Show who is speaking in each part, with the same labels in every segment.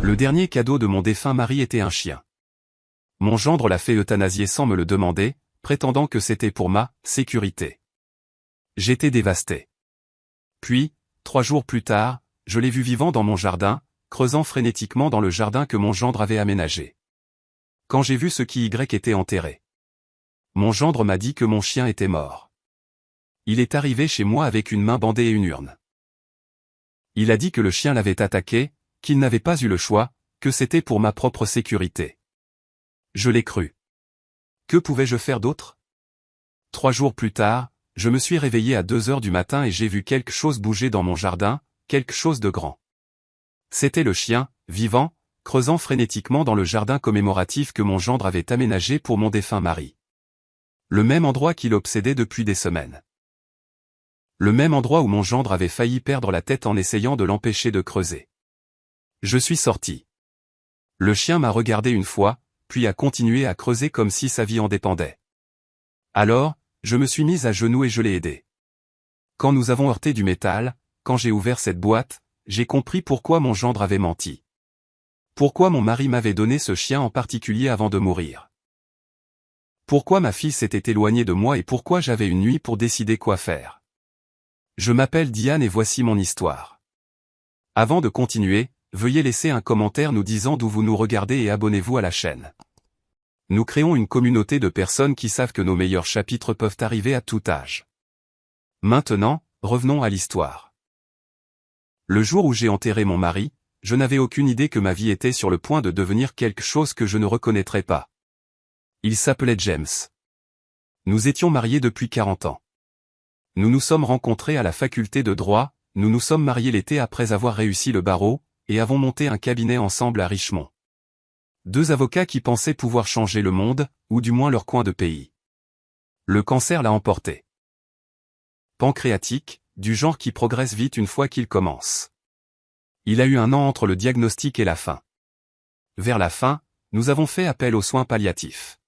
Speaker 1: Le dernier cadeau de mon défunt mari était un chien. Mon gendre l'a fait euthanasier sans me le demander, prétendant que c'était pour ma sécurité. J'étais dévasté. Puis, 3 jours plus tard, je l'ai vu vivant dans mon jardin, creusant frénétiquement dans le jardin que mon gendre avait aménagé. Quand j'ai vu ce qui y était enterré, mon gendre m'a dit que mon chien était mort. Il est arrivé chez moi avec une main bandée et une urne. Il a dit que le chien l'avait attaqué, qu'il n'avait pas eu le choix, que c'était pour ma propre sécurité. Je l'ai cru. Que pouvais-je faire d'autre? 3 jours plus tard, je me suis réveillé à 2 heures du matin et j'ai vu quelque chose bouger dans mon jardin, quelque chose de grand. C'était le chien, vivant, creusant frénétiquement dans le jardin commémoratif que mon gendre avait aménagé pour mon défunt mari. Le même endroit qui l'obsédait depuis des semaines. Le même endroit où mon gendre avait failli perdre la tête en essayant de l'empêcher de creuser. Je suis sorti. Le chien m'a regardé une fois, puis a continué à creuser comme si sa vie en dépendait. Alors, je me suis mis à genoux et je l'ai aidé. Quand nous avons heurté du métal, quand j'ai ouvert cette boîte, j'ai compris pourquoi mon gendre avait menti. Pourquoi mon mari m'avait donné ce chien en particulier avant de mourir. Pourquoi ma fille s'était éloignée de moi et pourquoi j'avais une nuit pour décider quoi faire. Je m'appelle Diane et voici mon histoire. Avant de continuer, veuillez laisser un commentaire nous disant d'où vous nous regardez et abonnez-vous à la chaîne. Nous créons une communauté de personnes qui savent que nos meilleurs chapitres peuvent arriver à tout âge. Maintenant, revenons à l'histoire. Le jour où j'ai enterré mon mari, je n'avais aucune idée que ma vie était sur le point de devenir quelque chose que je ne reconnaîtrais pas. Il s'appelait James. Nous étions mariés depuis 40 ans. Nous nous sommes rencontrés à la faculté de droit, nous nous sommes mariés l'été après avoir réussi le barreau, et avons monté un cabinet ensemble à Richmond. 2 avocats qui pensaient pouvoir changer le monde, ou du moins leur coin de pays. Le cancer l'a emporté. Pancréatique, du genre qui progresse vite une fois qu'il commence. Il a eu 1 an entre le diagnostic et la fin. Vers la fin, nous avons fait appel aux soins palliatifs.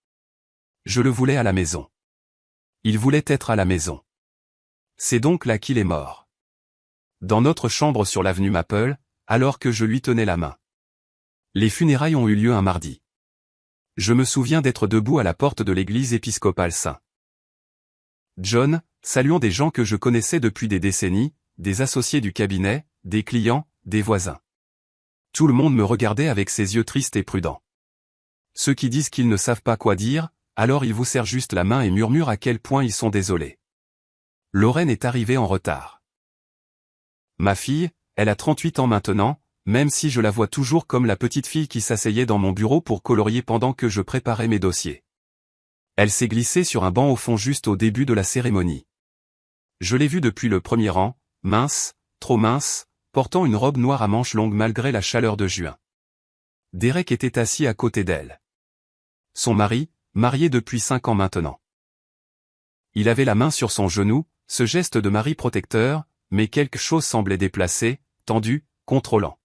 Speaker 1: Je le voulais à la maison. Il voulait être à la maison. C'est donc là qu'il est mort. Dans notre chambre sur l'avenue Maple, alors que je lui tenais la main. Les funérailles ont eu lieu un mardi. Je me souviens d'être debout à la porte de l'église épiscopale St. John, saluant des gens que je connaissais depuis des décennies, des associés du cabinet, des clients, des voisins. Tout le monde me regardait avec ses yeux tristes et prudents. Ceux qui disent qu'ils ne savent pas quoi dire, alors ils vous serrent juste la main et murmurent à quel point ils sont désolés. Lorraine est arrivée en retard. Ma fille, elle a 38 ans maintenant, même si je la vois toujours comme la petite fille qui s'asseyait dans mon bureau pour colorier pendant que je préparais mes dossiers. Elle s'est glissée sur un banc au fond juste au début de la cérémonie. Je l'ai vue depuis le premier rang, mince, trop mince, portant une robe noire à manches longues malgré la chaleur de juin. Derek était assis à côté d'elle. Son mari, marié depuis 5 ans maintenant. Il avait la main sur son genou, ce geste de mari protecteur, mais quelque chose semblait déplacé, tendu, contrôlant.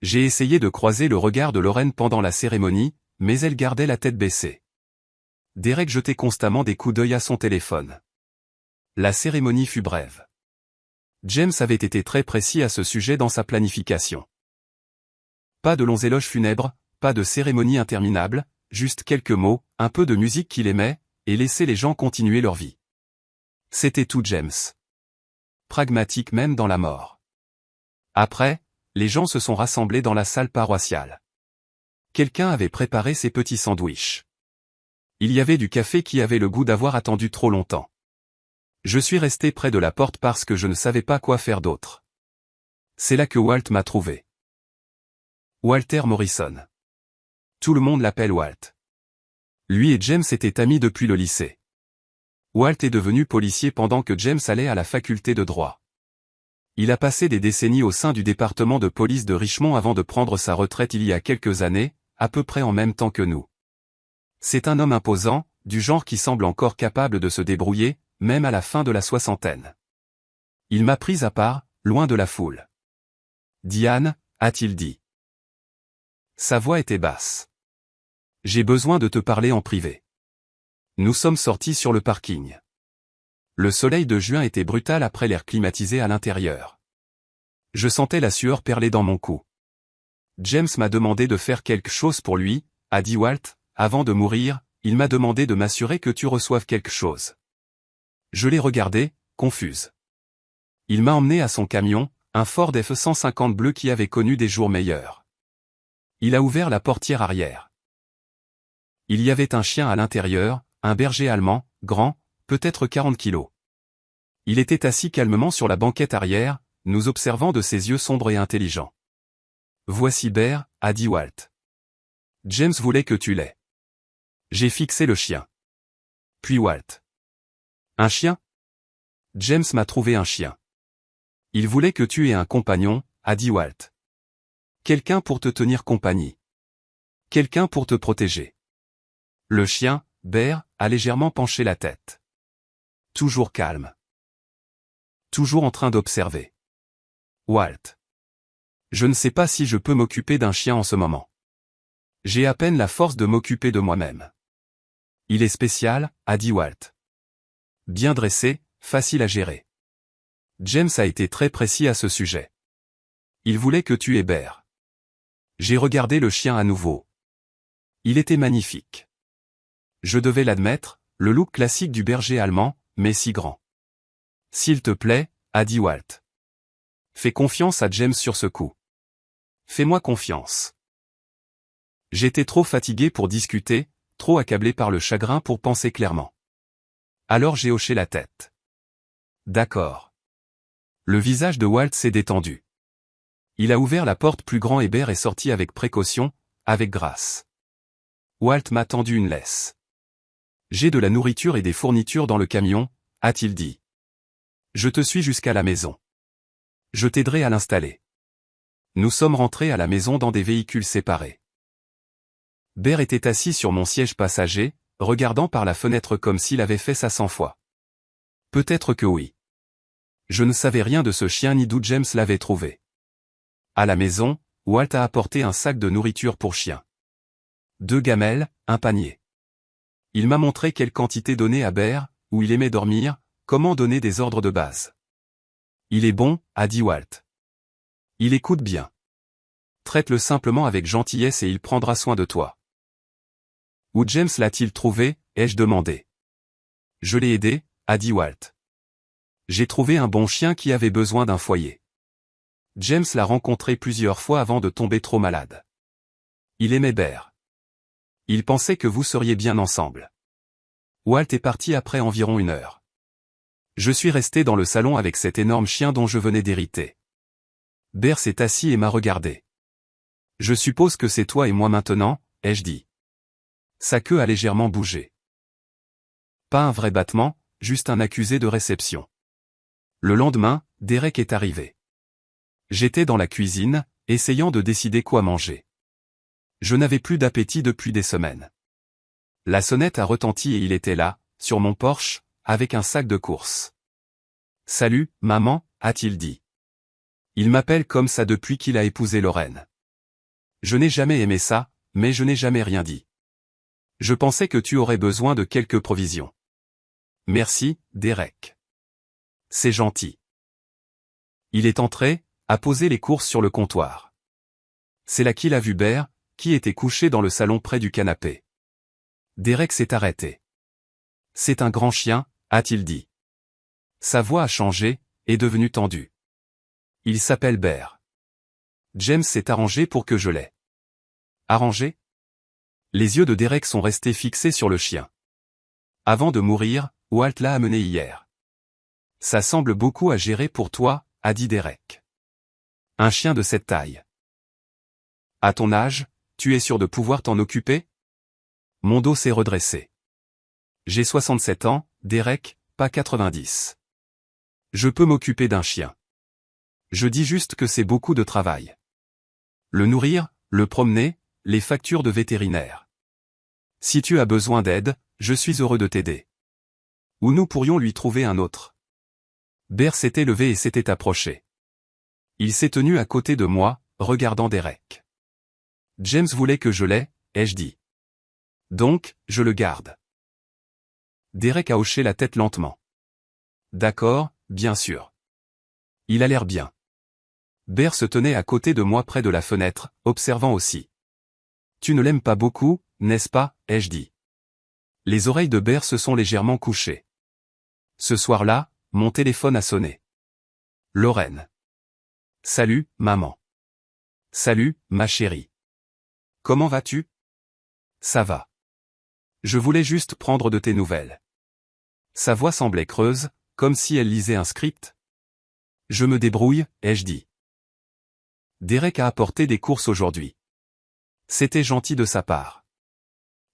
Speaker 1: J'ai essayé de croiser le regard de Lorraine pendant la cérémonie, mais elle gardait la tête baissée. Derek jetait constamment des coups d'œil à son téléphone. La cérémonie fut brève. James avait été très précis à ce sujet dans sa planification. Pas de longs éloges funèbres, pas de cérémonie interminable, juste quelques mots, un peu de musique qu'il aimait, et laisser les gens continuer leur vie. C'était tout James. Pragmatique même dans la mort. Après, les gens se sont rassemblés dans la salle paroissiale. Quelqu'un avait préparé ses petits sandwichs. Il y avait du café qui avait le goût d'avoir attendu trop longtemps. Je suis resté près de la porte parce que je ne savais pas quoi faire d'autre. C'est là que Walt m'a trouvé. Walter Morrison. Tout le monde l'appelle Walt. Lui et James étaient amis depuis le lycée. Walt est devenu policier pendant que James allait à la faculté de droit. Il a passé des décennies au sein du département de police de Richmond avant de prendre sa retraite il y a quelques années, à peu près en même temps que nous. C'est un homme imposant, du genre qui semble encore capable de se débrouiller, même à la fin de la soixantaine. Il m'a pris à part, loin de la foule. Diane, a-t-il dit. Sa voix était basse. J'ai besoin de te parler en privé. Nous sommes sortis sur le parking. Le soleil de juin était brutal après l'air climatisé à l'intérieur. Je sentais la sueur perler dans mon cou. James m'a demandé de faire quelque chose pour lui, a dit Walt, avant de mourir, il m'a demandé de m'assurer que tu reçoives quelque chose. Je l'ai regardé, confuse. Il m'a emmené à son camion, un Ford F-150 bleu qui avait connu des jours meilleurs. Il a ouvert la portière arrière. Il y avait un chien à l'intérieur, un berger allemand, grand, peut-être 40 kilos. Il était assis calmement sur la banquette arrière, nous observant de ses yeux sombres et intelligents. Voici Bear, a dit Walt. James voulait que tu l'aies. J'ai fixé le chien. Puis Walt. Un chien? James m'a trouvé un chien. Il voulait que tu aies un compagnon, a dit Walt. Quelqu'un pour te tenir compagnie. Quelqu'un pour te protéger. Le chien, Bear, a légèrement penché la tête. Toujours calme. Toujours en train d'observer. Walt. Je ne sais pas si je peux m'occuper d'un chien en ce moment. J'ai à peine la force de m'occuper de moi-même. Il est spécial, a dit Walt. Bien dressé, facile à gérer. James a été très précis à ce sujet. Il voulait que tu aies Bear. J'ai regardé le chien à nouveau. Il était magnifique. Je devais l'admettre, le look classique du berger allemand, mais si grand. S'il te plaît, a dit Walt. Fais confiance à James sur ce coup. Fais-moi confiance. J'étais trop fatigué pour discuter, trop accablé par le chagrin pour penser clairement. Alors j'ai hoché la tête. D'accord. Le visage de Walt s'est détendu. Il a ouvert la porte plus grand et Bear est sorti avec précaution, avec grâce. Walt m'a tendu une laisse. J'ai de la nourriture et des fournitures dans le camion, a-t-il dit. Je te suis jusqu'à la maison. Je t'aiderai à l'installer. Nous sommes rentrés à la maison dans des véhicules séparés. Bear était assis sur mon siège passager, regardant par la fenêtre comme s'il avait fait ça 100 fois. Peut-être que oui. Je ne savais rien de ce chien ni d'où James l'avait trouvé. À la maison, Walt a apporté un sac de nourriture pour chien. 2 gamelles, un panier. Il m'a montré quelle quantité donner à Bear, où il aimait dormir, comment donner des ordres de base. Il est bon, a dit Walt. Il écoute bien. Traite-le simplement avec gentillesse et il prendra soin de toi. Où James l'a-t-il trouvé, ai-je demandé. Je l'ai aidé, a dit Walt. J'ai trouvé un bon chien qui avait besoin d'un foyer. James l'a rencontré plusieurs fois avant de tomber trop malade. Il aimait Bear. Il pensait que vous seriez bien ensemble. Walt est parti après environ 1 heure. Je suis resté dans le salon avec cet énorme chien dont je venais d'hériter. Bear s'est assis et m'a regardé. Je suppose que c'est toi et moi maintenant, ai-je dit. Sa queue a légèrement bougé. Pas un vrai battement, juste un accusé de réception. Le lendemain, Derek est arrivé. J'étais dans la cuisine, essayant de décider quoi manger. Je n'avais plus d'appétit depuis des semaines. La sonnette a retenti et il était là, sur mon porche, avec un sac de courses. « Salut, maman », a-t-il dit. Il m'appelle comme ça depuis qu'il a épousé Lorraine. Je n'ai jamais aimé ça, mais je n'ai jamais rien dit. Je pensais que tu aurais besoin de quelques provisions. Merci, Derek. C'est gentil. Il est entré, a posé les courses sur le comptoir. C'est là qu'il a vu Bear, qui était couché dans le salon près du canapé. Derek s'est arrêté. C'est un grand chien, a-t-il dit. Sa voix a changé, est devenue tendue. Il s'appelle Bear. James s'est arrangé pour que je l'aie. Arrangé? Les yeux de Derek sont restés fixés sur le chien. Avant de mourir, Walt l'a amené hier. Ça semble beaucoup à gérer pour toi, a dit Derek. Un chien de cette taille. À ton âge, tu es sûr de pouvoir t'en occuper? Mon dos s'est redressé. J'ai 67 ans, Derek, pas 90. Je peux m'occuper d'un chien. Je dis juste que c'est beaucoup de travail. Le nourrir, le promener, les factures de vétérinaire. Si tu as besoin d'aide, je suis heureux de t'aider. Ou nous pourrions lui trouver un autre. Bear s'était levé et s'était approché. Il s'est tenu à côté de moi, regardant Derek. James voulait que je l'aie, ai-je dit. Donc, je le garde. Derek a hoché la tête lentement. D'accord, bien sûr. Il a l'air bien. Ber se tenait à côté de moi près de la fenêtre, observant aussi. Tu ne l'aimes pas beaucoup, n'est-ce pas, ai-je dit. Les oreilles de Ber se sont légèrement couchées. Ce soir-là, mon téléphone a sonné. Lorraine. Salut, maman. Salut, ma chérie. Comment vas-tu? Ça va. Je voulais juste prendre de tes nouvelles. Sa voix semblait creuse, comme si elle lisait un script. Je me débrouille, ai-je dit. Derek a apporté des courses aujourd'hui. C'était gentil de sa part.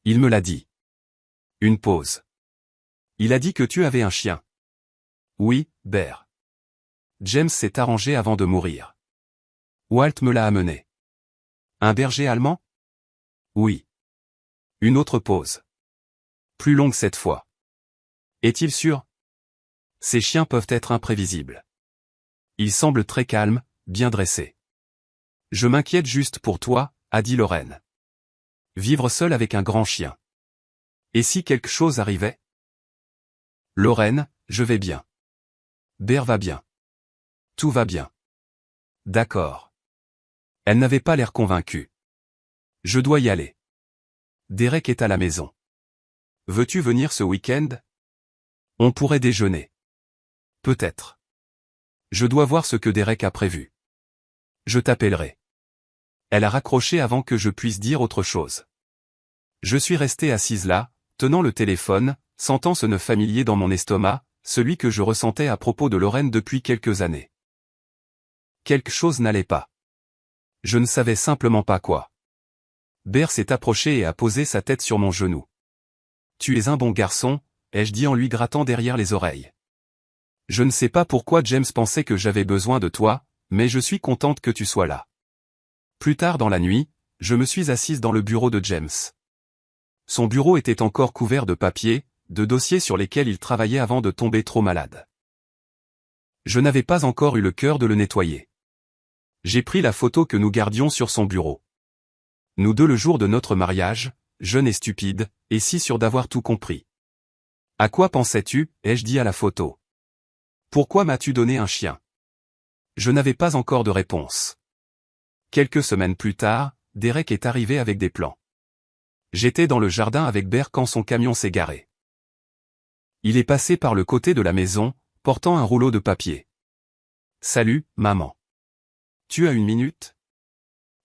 Speaker 1: Il me l'a dit. Une pause. Il a dit que tu avais un chien. Oui, Ber. James s'est arrangé avant de mourir. Walt me l'a amené. Un berger allemand? Oui. Une autre pause. Plus longue cette fois. Est-il sûr? Ces chiens peuvent être imprévisibles. Il semble très calme, bien dressé. Je m'inquiète juste pour toi, a dit Lorraine. Vivre seul avec un grand chien. Et si quelque chose arrivait? Lorraine, je vais bien. Ber va bien. Tout va bien. D'accord. Elle n'avait pas l'air convaincue. Je dois y aller. Derek est à la maison. Veux-tu venir ce week-end? On pourrait déjeuner. Peut-être. Je dois voir ce que Derek a prévu. Je t'appellerai. Elle a raccroché avant que je puisse dire autre chose. Je suis resté assise là, tenant le téléphone, sentant ce nœud familier dans mon estomac, celui que je ressentais à propos de Lorraine depuis quelques années. Quelque chose n'allait pas. Je ne savais simplement pas quoi. Ber s'est approché et a posé sa tête sur mon genou. Tu es un bon garçon, ai-je dit en lui grattant derrière les oreilles. Je ne sais pas pourquoi James pensait que j'avais besoin de toi, mais je suis contente que tu sois là. Plus tard dans la nuit, je me suis assise dans le bureau de James. Son bureau était encore couvert de papiers, de dossiers sur lesquels il travaillait avant de tomber trop malade. Je n'avais pas encore eu le cœur de le nettoyer. J'ai pris la photo que nous gardions sur son bureau. Nous deux le jour de notre mariage, jeunes et stupides, et si sûrs d'avoir tout compris. À quoi pensais-tu, ai-je dit à la photo. Pourquoi m'as-tu donné un chien? Je n'avais pas encore de réponse. Quelques semaines plus tard, Derek est arrivé avec des plans. J'étais dans le jardin avec Ber quand son camion s'est garé. Il est passé par le côté de la maison, portant un rouleau de papier. Salut, maman. Tu as une minute?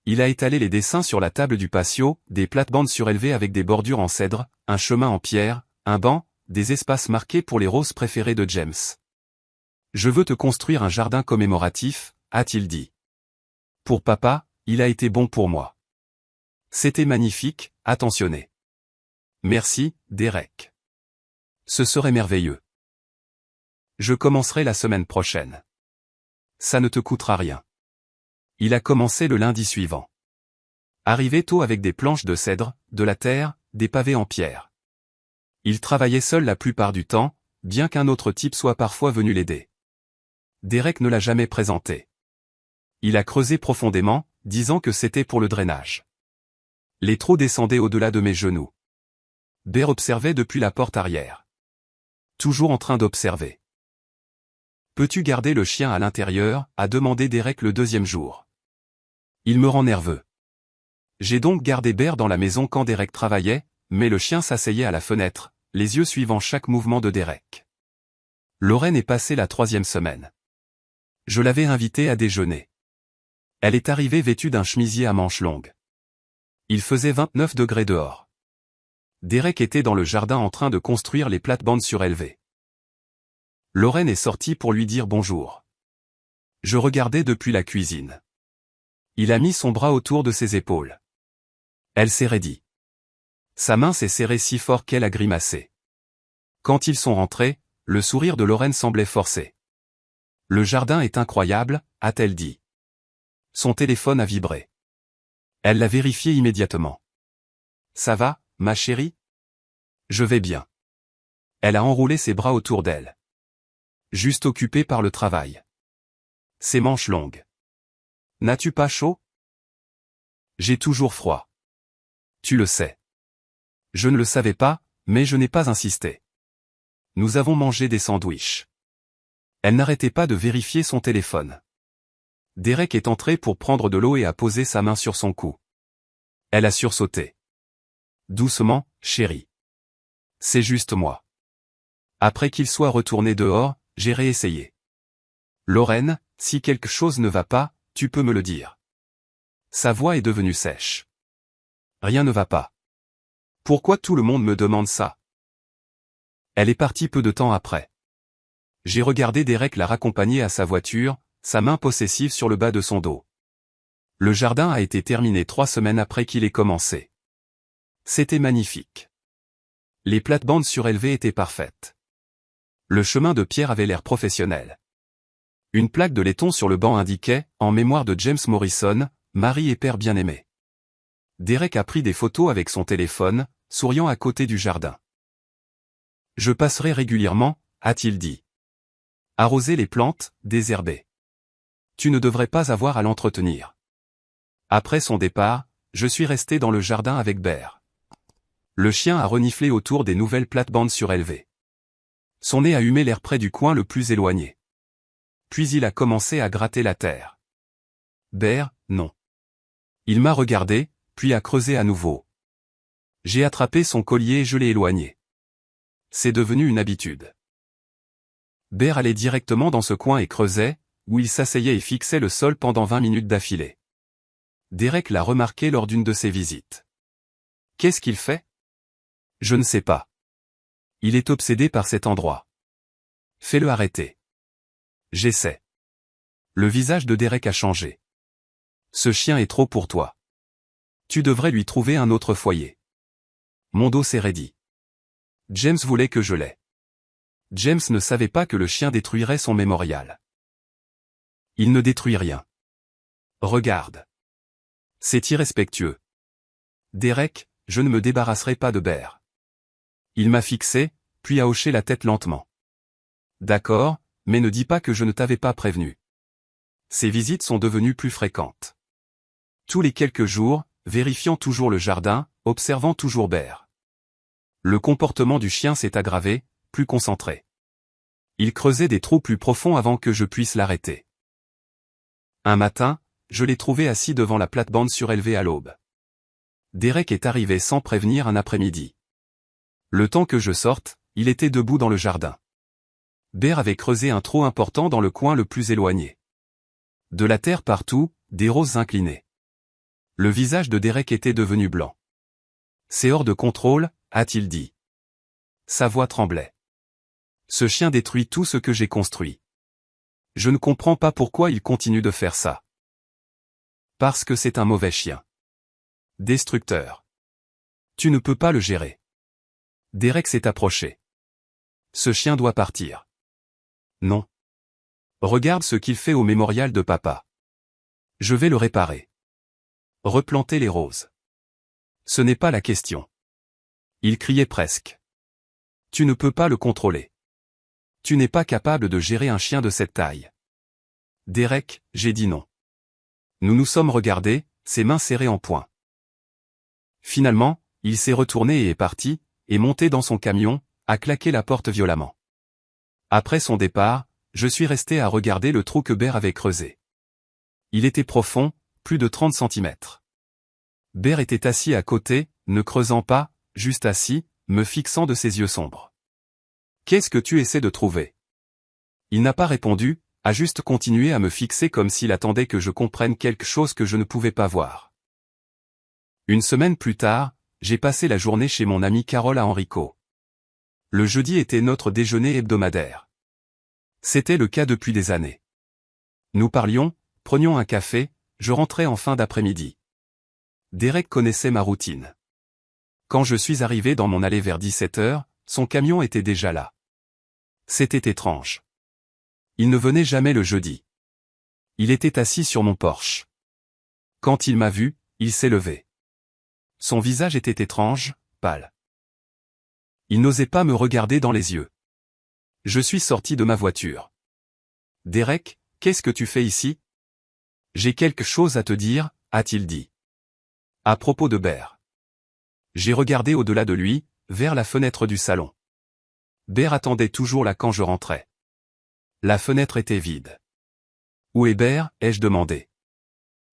Speaker 1: Il a étalé les dessins sur la table du patio, des plates-bandes surélevées avec des bordures en cèdre, un chemin en pierre, un banc, des espaces marqués pour les roses préférées de James. Je veux te construire un jardin commémoratif, a-t-il dit. Pour papa, il a été bon pour moi. C'était magnifique, attentionné. Merci, Derek. Ce serait merveilleux. Je commencerai la semaine prochaine. Ça ne te coûtera rien. Il a commencé le lundi suivant. Arrivé tôt avec des planches de cèdre, de la terre, des pavés en pierre. Il travaillait seul la plupart du temps, bien qu'un autre type soit parfois venu l'aider. Derek ne l'a jamais présenté. Il a creusé profondément, disant que c'était pour le drainage. Les trous descendaient au-delà de mes genoux. Ber observait depuis la porte arrière. Toujours en train d'observer. Peux-tu garder le chien à l'intérieur, a demandé Derek le deuxième jour. Il me rend nerveux. J'ai donc gardé Ber dans la maison quand Derek travaillait, mais le chien s'asseyait à la fenêtre, les yeux suivant chaque mouvement de Derek. Lorraine est passée la 3e semaine. Je l'avais invitée à déjeuner. Elle est arrivée vêtue d'un chemisier à manches longues. Il faisait 29 degrés dehors. Derek était dans le jardin en train de construire les plates-bandes surélevées. Lorraine est sortie pour lui dire bonjour. Je regardais depuis la cuisine. Il a mis son bras autour de ses épaules. Elle s'est raidie. Sa main s'est serrée si fort qu'elle a grimacé. Quand ils sont rentrés, le sourire de Lorraine semblait forcé. Le jardin est incroyable, a-t-elle dit. Son téléphone a vibré. Elle l'a vérifié immédiatement. Ça va, ma chérie? Je vais bien. Elle a enroulé ses bras autour d'elle. Juste occupée par le travail. Ses manches longues. N'as-tu pas chaud? J'ai toujours froid. Tu le sais. Je ne le savais pas, mais je n'ai pas insisté. Nous avons mangé des sandwichs. Elle n'arrêtait pas de vérifier son téléphone. Derek est entré pour prendre de l'eau et a posé sa main sur son cou. Elle a sursauté. Doucement, chérie. C'est juste moi. Après qu'il soit retourné dehors, j'ai réessayé. Lorraine, si quelque chose ne va pas, tu peux me le dire. Sa voix est devenue sèche. Rien ne va pas. Pourquoi tout le monde me demande ça? Elle est partie peu de temps après. J'ai regardé Derek la raccompagner à sa voiture, sa main possessive sur le bas de son dos. Le jardin a été terminé 3 semaines après qu'il ait commencé. C'était magnifique. Les plates-bandes surélevées étaient parfaites. Le chemin de pierre avait l'air professionnel. Une plaque de laiton sur le banc indiquait, en mémoire de James Morrison, mari et père bien-aimé. Derek a pris des photos avec son téléphone, souriant à côté du jardin. Je passerai régulièrement, a-t-il dit. Arroser les plantes, désherber. Tu ne devrais pas avoir à l'entretenir. Après son départ, je suis resté dans le jardin avec Bear. Le chien a reniflé autour des nouvelles plates-bandes surélevées. Son nez a humé l'air près du coin le plus éloigné. Puis il a commencé à gratter la terre. Bear, non. Il m'a regardé, puis a creusé à nouveau. J'ai attrapé son collier et je l'ai éloigné. C'est devenu une habitude. Bear allait directement dans ce coin et creusait, où il s'asseyait et fixait le sol pendant 20 minutes d'affilée. Derek l'a remarqué lors d'une de ses visites. Qu'est-ce qu'il fait? Je ne sais pas. Il est obsédé par cet endroit. Fais-le arrêter. J'essaie. Le visage de Derek a changé. Ce chien est trop pour toi. Tu devrais lui trouver un autre foyer. Mon dos s'est raidi. James voulait que je l'aie. James ne savait pas que le chien détruirait son mémorial. Il ne détruit rien. Regarde. C'est irrespectueux. Derek, je ne me débarrasserai pas de Bear. Il m'a fixé, puis a hoché la tête lentement. D'accord, mais ne dis pas que je ne t'avais pas prévenu. Ces visites sont devenues plus fréquentes. Tous les quelques jours, vérifiant toujours le jardin, observant toujours Bear. Le comportement du chien s'est aggravé, plus concentré. Il creusait des trous plus profonds avant que je puisse l'arrêter. Un matin, je l'ai trouvé assis devant la plate-bande surélevée à l'aube. Derek est arrivé sans prévenir un après-midi. Le temps que je sorte, il était debout dans le jardin. Bear avait creusé un trou important dans le coin le plus éloigné. De la terre partout, des roses inclinées. Le visage de Derek était devenu blanc. C'est hors de contrôle, a-t-il dit. Sa voix tremblait. Ce chien détruit tout ce que j'ai construit. Je ne comprends pas pourquoi il continue de faire ça. Parce que c'est un mauvais chien. Destructeur. Tu ne peux pas le gérer. Derek s'est approché. Ce chien doit partir. Non. Regarde ce qu'il fait au mémorial de papa. Je vais le réparer. Replanter les roses. Ce n'est pas la question. Il criait presque. Tu ne peux pas le contrôler. Tu n'es pas capable de gérer un chien de cette taille. Derek, j'ai dit non. Nous nous sommes regardés, ses mains serrées en poing. Finalement, il s'est retourné et est parti, et monté dans son camion, a claqué la porte violemment. Après son départ, je suis resté à regarder le trou que Bear avait creusé. Il était profond, plus de 30 centimètres. Bear était assis à côté, ne creusant pas, juste assis, me fixant de ses yeux sombres. Qu'est-ce que tu essaies de trouver? Il n'a pas répondu, a juste continué à me fixer comme s'il attendait que je comprenne quelque chose que je ne pouvais pas voir. Une semaine plus tard, j'ai passé la journée chez mon amie Carole à Henrico. Le jeudi était notre déjeuner hebdomadaire. C'était le cas depuis des années. Nous parlions, prenions un café, je rentrais en fin d'après-midi. Derek connaissait ma routine. Quand je suis arrivé dans mon allée vers 17 heures, son camion était déjà là. C'était étrange. Il ne venait jamais le jeudi. Il était assis sur mon porche. Quand il m'a vu, il s'est levé. Son visage était étrange, pâle. Il n'osait pas me regarder dans les yeux. Je suis sorti de ma voiture. Derek, qu'est-ce que tu fais ici? J'ai quelque chose à te dire, a-t-il dit. À propos de Bear. J'ai regardé au-delà de lui, vers la fenêtre du salon. Bear attendait toujours là quand je rentrais. La fenêtre était vide. Où est Bear, ai-je demandé.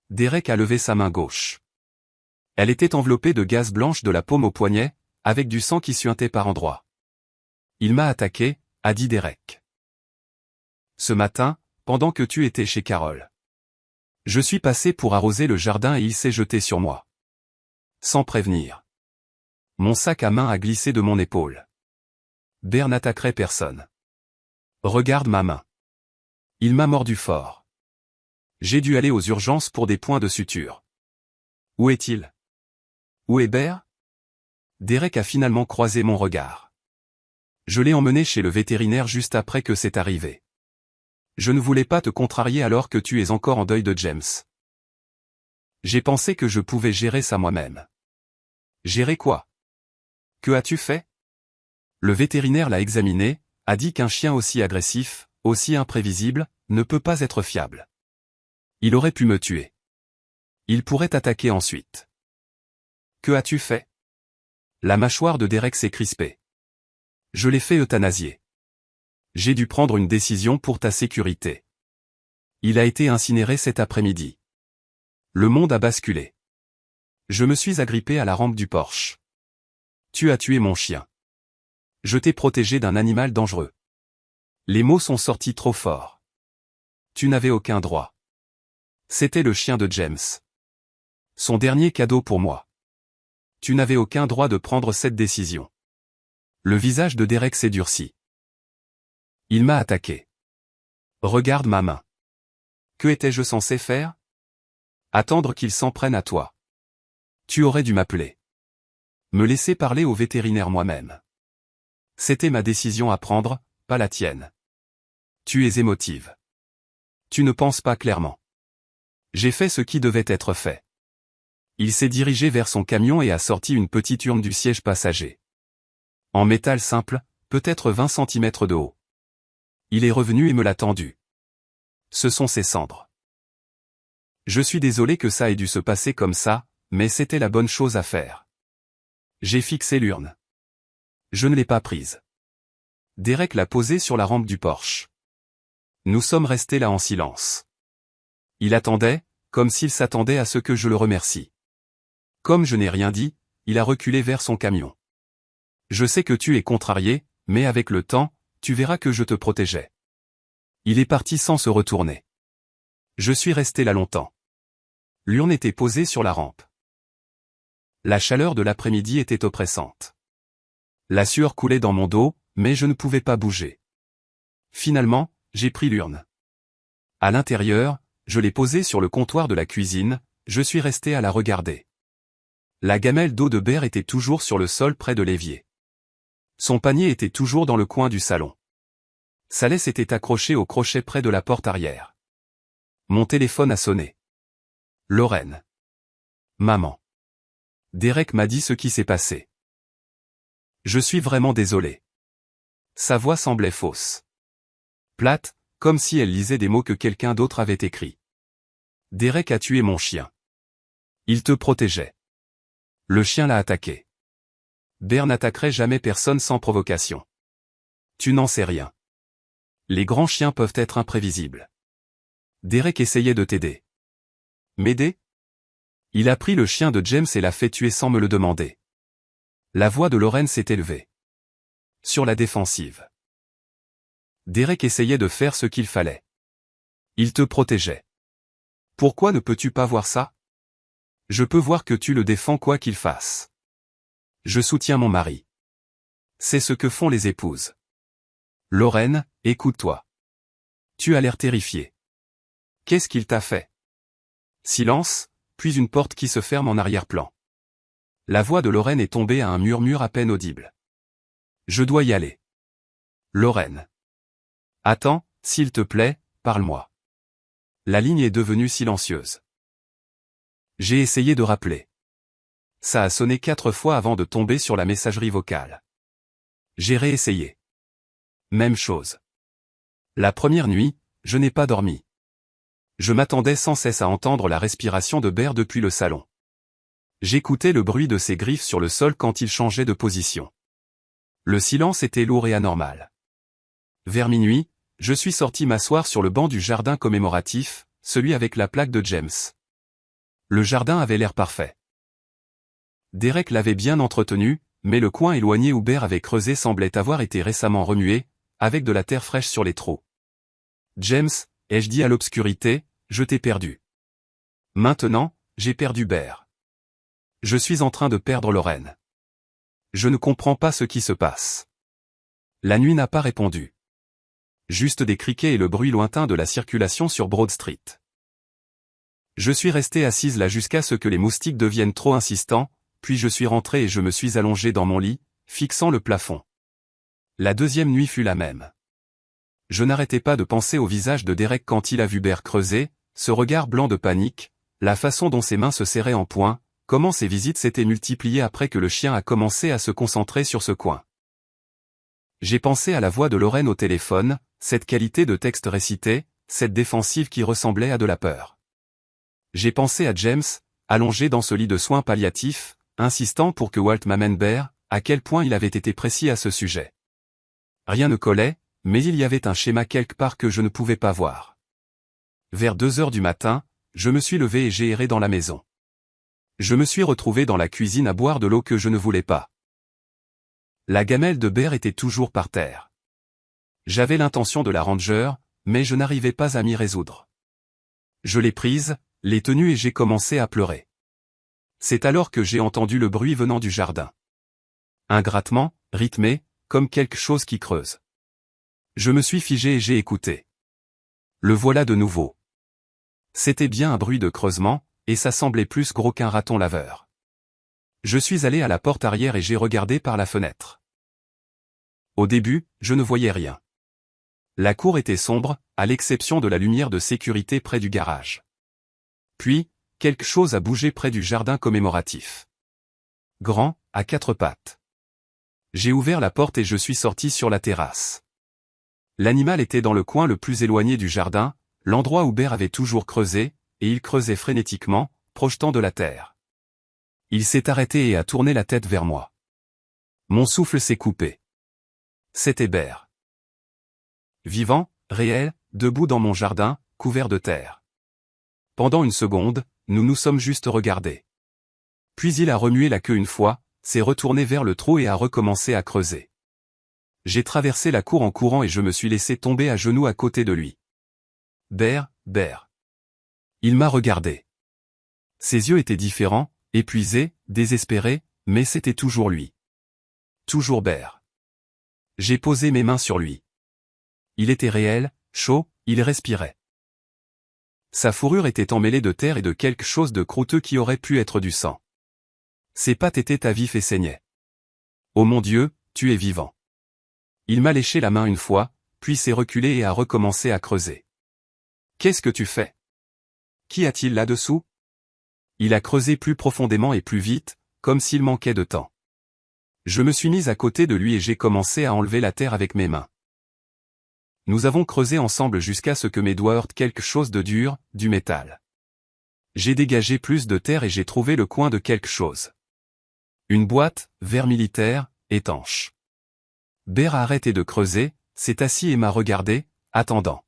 Speaker 1: Derek a levé sa main gauche. Elle était enveloppée de gaze blanche de la paume au poignet, avec du sang qui suintait par endroits. Il m'a attaqué, a dit Derek. Ce matin, pendant que tu étais chez Carol. Je suis passé pour arroser le jardin et il s'est jeté sur moi. Sans prévenir. Mon sac à main a glissé de mon épaule. Bear n'attaquerait personne. Regarde ma main. Il m'a mordu fort. J'ai dû aller aux urgences pour des points de suture. Où est-il? Où est Bear? Derek a finalement croisé mon regard. Je l'ai emmené chez le vétérinaire juste après que c'est arrivé. Je ne voulais pas te contrarier alors que tu es encore en deuil de James. J'ai pensé que je pouvais gérer ça moi-même. Gérer quoi? Que as-tu fait? Le vétérinaire l'a examiné, a dit qu'un chien aussi agressif, aussi imprévisible, ne peut pas être fiable. Il aurait pu me tuer. Il pourrait t'attaquer ensuite. Que as-tu fait? La mâchoire de Derek s'est crispée. Je l'ai fait euthanasier. J'ai dû prendre une décision pour ta sécurité. Il a été incinéré cet après-midi. Le monde a basculé. Je me suis agrippé à la rampe du Porsche. Tu as tué mon chien. Je t'ai protégé d'un animal dangereux. Les mots sont sortis trop forts. Tu n'avais aucun droit. C'était le chien de James. Son dernier cadeau pour moi. Tu n'avais aucun droit de prendre cette décision. Le visage de Derek s'est durci. Il m'a attaqué. Regarde ma main. Que étais-je censé faire? Attendre qu'il s'en prenne à toi. Tu aurais dû m'appeler. Me laisser parler au vétérinaire moi-même. C'était ma décision à prendre, pas la tienne. Tu es émotive. Tu ne penses pas clairement. J'ai fait ce qui devait être fait. Il s'est dirigé vers son camion et a sorti une petite urne du siège passager. En métal simple, peut-être 20 cm de haut. Il est revenu et me l'a tendu. Ce sont ses cendres. Je suis désolé que ça ait dû se passer comme ça, mais c'était la bonne chose à faire. J'ai fixé l'urne. Je ne l'ai pas prise. Derek l'a posée sur la rampe du Porsche. Nous sommes restés là en silence. Il attendait, comme s'il s'attendait à ce que je le remercie. Comme je n'ai rien dit, il a reculé vers son camion. Je sais que tu es contrarié, mais avec le temps, tu verras que je te protégeais. Il est parti sans se retourner. Je suis resté là longtemps. L'urne était posée sur la rampe. La chaleur de l'après-midi était oppressante. La sueur coulait dans mon dos, mais je ne pouvais pas bouger. Finalement, j'ai pris l'urne. À l'intérieur, je l'ai posée sur le comptoir de la cuisine, je suis resté à la regarder. La gamelle d'eau de Bear était toujours sur le sol près de l'évier. Son panier était toujours dans le coin du salon. Sa laisse était accrochée au crochet près de la porte arrière. Mon téléphone a sonné. Lorraine. Maman. Derek m'a dit ce qui s'est passé. Je suis vraiment désolé. Sa voix semblait fausse. Plate, comme si elle lisait des mots que quelqu'un d'autre avait écrits. Derek a tué mon chien. Il te protégeait. Le chien l'a attaqué. Bear n'attaquerait jamais personne sans provocation. Tu n'en sais rien. Les grands chiens peuvent être imprévisibles. Derek essayait de t'aider. M'aider? Il a pris le chien de James et l'a fait tuer sans me le demander. La voix de Lorraine s'est élevée. Sur la défensive. Derek essayait de faire ce qu'il fallait. Il te protégeait. Pourquoi ne peux-tu pas voir ça? Je peux voir que tu le défends quoi qu'il fasse. Je soutiens mon mari. C'est ce que font les épouses. Lorraine, écoute-toi. Tu as l'air terrifiée. Qu'est-ce qu'il t'a fait? Silence, puis une porte qui se ferme en arrière-plan. La voix de Lorraine est tombée à un murmure à peine audible. Je dois y aller. Lorraine. Attends, s'il te plaît, parle-moi. La ligne est devenue silencieuse. J'ai essayé de rappeler. Ça a sonné 4 fois avant de tomber sur la messagerie vocale. J'ai réessayé. Même chose. La première nuit, je n'ai pas dormi. Je m'attendais sans cesse à entendre la respiration de Bear depuis le salon. J'écoutais le bruit de ses griffes sur le sol quand il changeait de position. Le silence était lourd et anormal. Vers minuit, je suis sorti m'asseoir sur le banc du jardin commémoratif, celui avec la plaque de James. Le jardin avait l'air parfait. Derek l'avait bien entretenu, mais le coin éloigné où Bear avait creusé semblait avoir été récemment remué, avec de la terre fraîche sur les trous. James, ai-je dit à l'obscurité, je t'ai perdu. Maintenant, j'ai perdu Bear. Je suis en train de perdre Lorraine. Je ne comprends pas ce qui se passe. La nuit n'a pas répondu. Juste des criquets et le bruit lointain de la circulation sur Broad Street. Je suis resté assise là jusqu'à ce que les moustiques deviennent trop insistants, puis je suis rentré et je me suis allongé dans mon lit, fixant le plafond. La deuxième nuit fut la même. Je n'arrêtais pas de penser au visage de Derek quand il a vu Bear creuser, ce regard blanc de panique, la façon dont ses mains se serraient en poing, comment ses visites s'étaient multipliées après que le chien a commencé à se concentrer sur ce coin. J'ai pensé à la voix de Lorraine au téléphone, cette qualité de texte récité, cette défensive qui ressemblait à de la peur. J'ai pensé à James, allongé dans ce lit de soins palliatifs, insistant pour que Walt m'amène Bear, à quel point il avait été précis à ce sujet. Rien ne collait, mais il y avait un schéma quelque part que je ne pouvais pas voir. Vers 2 heures du matin, je me suis levé et j'ai erré dans la maison. Je me suis retrouvé dans la cuisine à boire de l'eau que je ne voulais pas. La gamelle de Bear était toujours par terre. J'avais l'intention de la ranger, mais je n'arrivais pas à m'y résoudre. Je l'ai prise, l'ai tenue et j'ai commencé à pleurer. C'est alors que j'ai entendu le bruit venant du jardin. Un grattement, rythmé, comme quelque chose qui creuse. Je me suis figé et j'ai écouté. Le voilà de nouveau. C'était bien un bruit de creusement, et ça semblait plus gros qu'un raton laveur. Je suis allé à la porte arrière et j'ai regardé par la fenêtre. Au début, je ne voyais rien. La cour était sombre, à l'exception de la lumière de sécurité près du garage. Puis, quelque chose a bougé près du jardin commémoratif. Grand, à 4 pattes. J'ai ouvert la porte et je suis sorti sur la terrasse. L'animal était dans le coin le plus éloigné du jardin, l'endroit où Bear avait toujours creusé, et il creusait frénétiquement, projetant de la terre. Il s'est arrêté et a tourné la tête vers moi. Mon souffle s'est coupé. C'était Bear. Vivant, réel, debout dans mon jardin, couvert de terre. Pendant une seconde, nous nous sommes juste regardés. Puis il a remué la queue une fois, s'est retourné vers le trou et a recommencé à creuser. J'ai traversé la cour en courant et je me suis laissé tomber à genoux à côté de lui. Bear, Bear. Il m'a regardé. Ses yeux étaient différents, épuisés, désespérés, mais c'était toujours lui. Toujours Bear. J'ai posé mes mains sur lui. Il était réel, chaud, il respirait. Sa fourrure était emmêlée de terre et de quelque chose de croûteux qui aurait pu être du sang. Ses pattes étaient à vif et saignaient. Oh mon Dieu, tu es vivant. Il m'a léché la main une fois, puis s'est reculé et a recommencé à creuser. Qu'est-ce que tu fais? Qu'y a-t-il là-dessous? Il a creusé plus profondément et plus vite, comme s'il manquait de temps. Je me suis mis à côté de lui et j'ai commencé à enlever la terre avec mes mains. Nous avons creusé ensemble jusqu'à ce que mes doigts heurtent quelque chose de dur, du métal. J'ai dégagé plus de terre et j'ai trouvé le coin de quelque chose. Une boîte, vert militaire, étanche. Bear a arrêté de creuser, s'est assis et m'a regardé, attendant.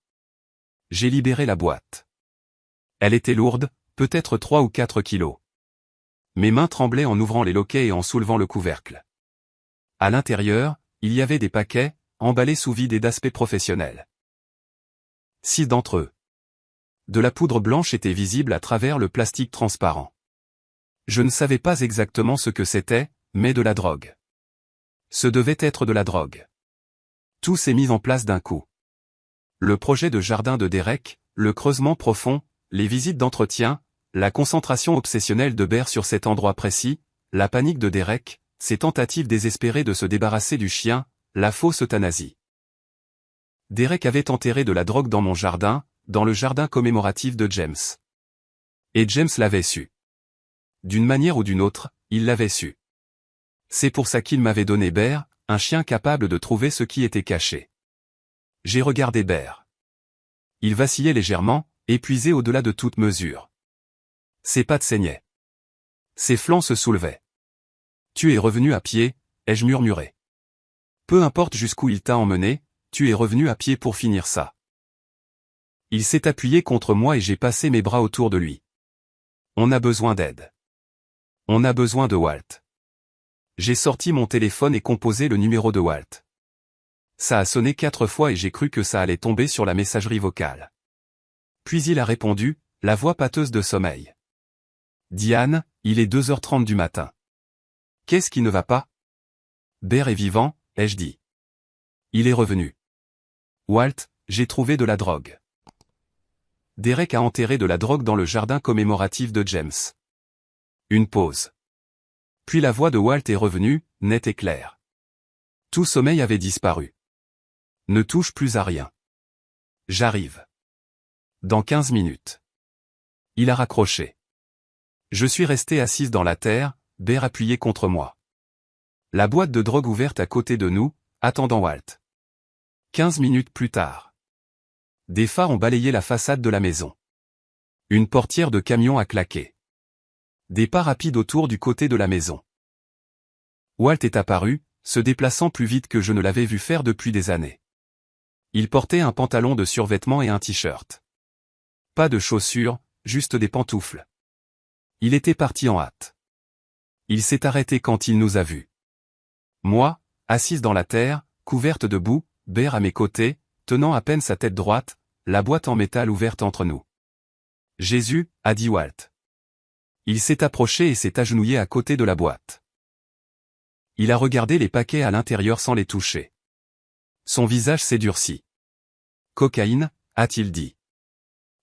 Speaker 1: J'ai libéré la boîte. Elle était lourde, peut-être 3 ou 4 kilos. Mes mains tremblaient en ouvrant les loquets et en soulevant le couvercle. À l'intérieur, il y avait des paquets, emballés sous vide et d'aspect professionnel. 6 d'entre eux. De la poudre blanche était visible à travers le plastique transparent. Je ne savais pas exactement ce que c'était, mais de la drogue. Ce devait être de la drogue. Tout s'est mis en place d'un coup. Le projet de jardin de Derek, le creusement profond, les visites d'entretien, la concentration obsessionnelle de Bear sur cet endroit précis, la panique de Derek, ses tentatives désespérées de se débarrasser du chien, la fausse euthanasie. Derek avait enterré de la drogue dans mon jardin, dans le jardin commémoratif de James. Et James l'avait su. D'une manière ou d'une autre, il l'avait su. C'est pour ça qu'il m'avait donné Bear, un chien capable de trouver ce qui était caché. J'ai regardé Bear. Il vacillait légèrement, épuisé au-delà de toute mesure. Ses pattes saignaient. Ses flancs se soulevaient. Tu es revenu à pied, ai-je murmuré. Peu importe jusqu'où il t'a emmené, tu es revenu à pied pour finir ça. Il s'est appuyé contre moi et j'ai passé mes bras autour de lui. On a besoin d'aide. On a besoin de Walt. J'ai sorti mon téléphone et composé le numéro de Walt. Ça a sonné 4 fois et j'ai cru que ça allait tomber sur la messagerie vocale. Puis il a répondu, la voix pâteuse de sommeil. Diane, il est 2h30 du matin. Qu'est-ce qui ne va pas? Bear est vivant, ai-je dit. Il est revenu. Walt, j'ai trouvé de la drogue. Derek a enterré de la drogue dans le jardin commémoratif de James. Une pause. Puis la voix de Walt est revenue, nette et claire. Tout sommeil avait disparu. Ne touche plus à rien. J'arrive. Dans 15 minutes. Il a raccroché. Je suis resté assise dans la terre, Bear appuyé contre moi. La boîte de drogue ouverte à côté de nous, attendant Walt. 15 minutes plus tard. Des phares ont balayé la façade de la maison. Une portière de camion a claqué. Des pas rapides autour du côté de la maison. Walt est apparu, se déplaçant plus vite que je ne l'avais vu faire depuis des années. Il portait un pantalon de survêtement et un t-shirt. Pas de chaussures, juste des pantoufles. Il était parti en hâte. Il s'est arrêté quand il nous a vus. Moi, assise dans la terre, couverte de boue, Bear à mes côtés, tenant à peine sa tête droite, la boîte en métal ouverte entre nous. Jésus, a dit Walt. Il s'est approché et s'est agenouillé à côté de la boîte. Il a regardé les paquets à l'intérieur sans les toucher. Son visage s'est durci. Cocaïne, a-t-il dit.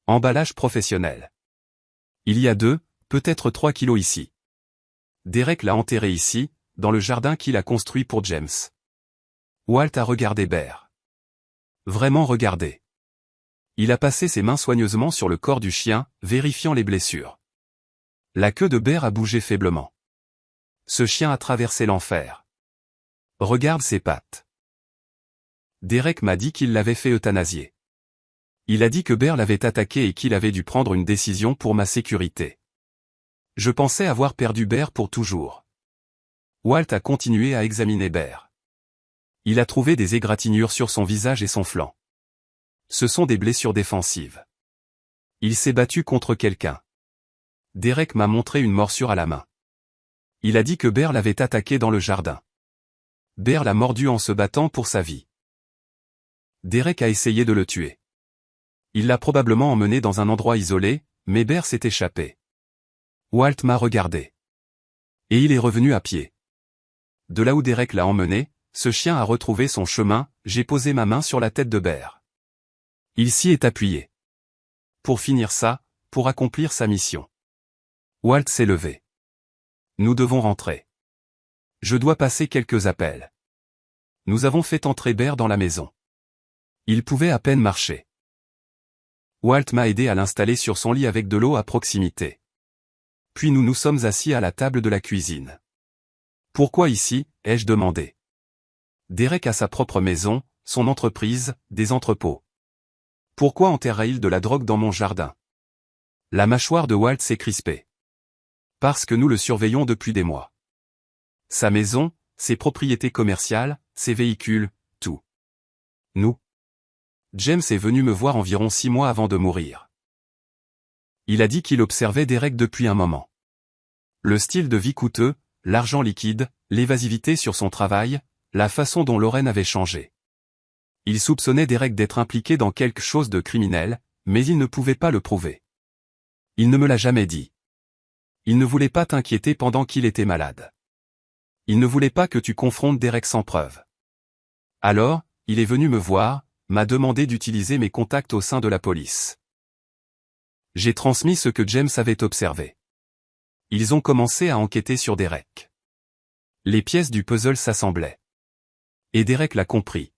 Speaker 1: Emballage professionnel. Il y a 2, peut-être 3 kilos ici. Derek l'a enterré ici, dans le jardin qu'il a construit pour James. Walt a regardé Bear. Vraiment regardé. Il a passé ses mains soigneusement sur le corps du chien, vérifiant les blessures. La queue de Bear a bougé faiblement. Ce chien a traversé l'enfer. Regarde ses pattes. Derek m'a dit qu'il l'avait fait euthanasier. Il a dit que Bear l'avait attaqué et qu'il avait dû prendre une décision pour ma sécurité. Je pensais avoir perdu Bear pour toujours. Walt a continué à examiner Bear. Il a trouvé des égratignures sur son visage et son flanc. Ce sont des blessures défensives. Il s'est battu contre quelqu'un. Derek m'a montré une morsure à la main. Il a dit que Bear l'avait attaqué dans le jardin. Bear l'a mordu en se battant pour sa vie. Derek a essayé de le tuer. Il l'a probablement emmené dans un endroit isolé, mais Bear s'est échappé. Walt m'a regardé. Et il est revenu à pied. De là où Derek l'a emmené, ce chien a retrouvé son chemin, j'ai posé ma main sur la tête de Bear. Il s'y est appuyé. Pour finir ça, pour accomplir sa mission. Walt s'est levé. Nous devons rentrer. Je dois passer quelques appels. Nous avons fait entrer Bear dans la maison. Il pouvait à peine marcher. Walt m'a aidé à l'installer sur son lit avec de l'eau à proximité. Puis nous nous sommes assis à la table de la cuisine. Pourquoi ici, ai-je demandé. Derek a sa propre maison, son entreprise, des entrepôts. Pourquoi enterra-t-il de la drogue dans mon jardin? La mâchoire de Walt s'est crispée. Parce que nous le surveillons depuis des mois. Sa maison, ses propriétés commerciales, ses véhicules, tout. Nous. James est venu me voir environ 6 mois avant de mourir. Il a dit qu'il observait Derek depuis un moment. Le style de vie coûteux, l'argent liquide, l'évasivité sur son travail, la façon dont Lorraine avait changé. Il soupçonnait Derek d'être impliqué dans quelque chose de criminel, mais il ne pouvait pas le prouver. Il ne me l'a jamais dit. Il ne voulait pas t'inquiéter pendant qu'il était malade. Il ne voulait pas que tu confrontes Derek sans preuve. Alors, il est venu me voir, m'a demandé d'utiliser mes contacts au sein de la police. J'ai transmis ce que James avait observé. Ils ont commencé à enquêter sur Derek. Les pièces du puzzle s'assemblaient. Et Derek l'a compris.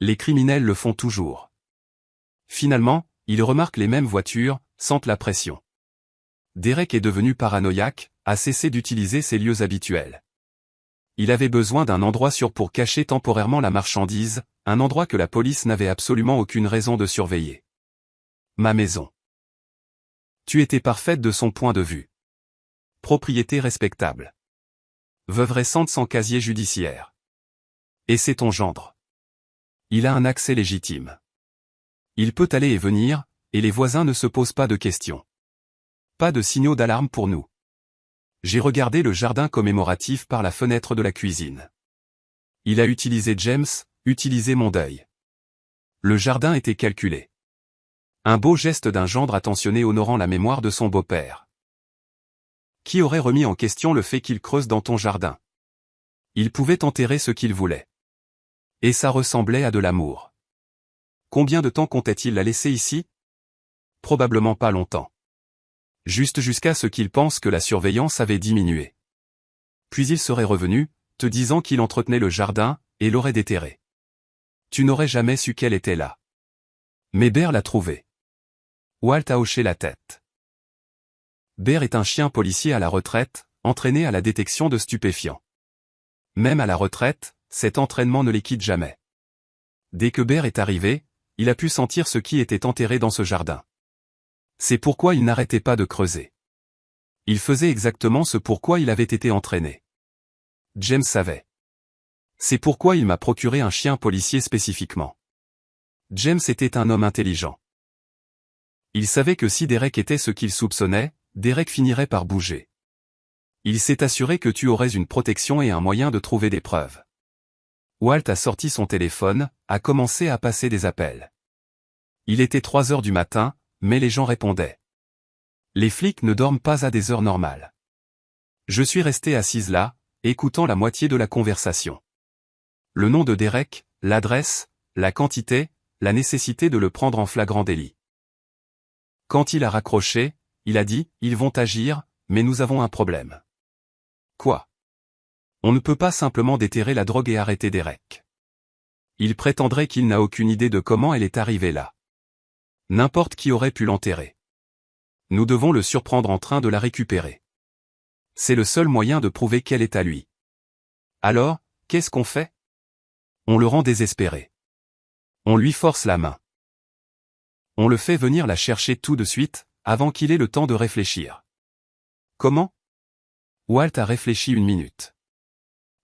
Speaker 1: Les criminels le font toujours. Finalement, ils remarquent les mêmes voitures, sentent la pression. Derek est devenu paranoïaque, a cessé d'utiliser ses lieux habituels. Il avait besoin d'un endroit sûr pour cacher temporairement la marchandise, un endroit que la police n'avait absolument aucune raison de surveiller. Ma maison. Tu étais parfaite de son point de vue. Propriété respectable. Veuve récente sans casier judiciaire. Et c'est ton gendre. Il a un accès légitime. Il peut aller et venir, et les voisins ne se posent pas de questions. Pas de signaux d'alarme pour nous. J'ai regardé le jardin commémoratif par la fenêtre de la cuisine. Il a utilisé James, utilisé mon deuil. Le jardin était calculé. Un beau geste d'un gendre attentionné honorant la mémoire de son beau-père. Qui aurait remis en question le fait qu'il creuse dans ton jardin? Il pouvait enterrer ce qu'il voulait. Et ça ressemblait à de l'amour. Combien de temps comptait-il la laisser ici? Probablement pas longtemps. Juste jusqu'à ce qu'il pense que la surveillance avait diminué. Puis il serait revenu, te disant qu'il entretenait le jardin, et l'aurait déterré. Tu n'aurais jamais su qu'elle était là. Mais Bear l'a trouvée. Walt a hoché la tête. Bear est un chien policier à la retraite, entraîné à la détection de stupéfiants. Même à la retraite, cet entraînement ne les quitte jamais. Dès que Bear est arrivé, il a pu sentir ce qui était enterré dans ce jardin. C'est pourquoi il n'arrêtait pas de creuser. Il faisait exactement ce pourquoi il avait été entraîné. James savait. C'est pourquoi il m'a procuré un chien policier spécifiquement. James était un homme intelligent. Il savait que si Derek était ce qu'il soupçonnait, Derek finirait par bouger. Il s'est assuré que tu aurais une protection et un moyen de trouver des preuves. Walt a sorti son téléphone, a commencé à passer des appels. Il était 3 heures du matin, mais les gens répondaient. Les flics ne dorment pas à des heures normales. Je suis resté assise là, écoutant la moitié de la conversation. Le nom de Derek, l'adresse, la quantité, la nécessité de le prendre en flagrant délit. Quand il a raccroché, il a dit, ils vont agir, mais nous avons un problème. Quoi? On ne peut pas simplement déterrer la drogue et arrêter Derek. Il prétendrait qu'il n'a aucune idée de comment elle est arrivée là. N'importe qui aurait pu l'enterrer. Nous devons le surprendre en train de la récupérer. C'est le seul moyen de prouver qu'elle est à lui. Alors, qu'est-ce qu'on fait? On le rend désespéré. On lui force la main. On le fait venir la chercher tout de suite, avant qu'il ait le temps de réfléchir. Comment? Walt a réfléchi 1 minute.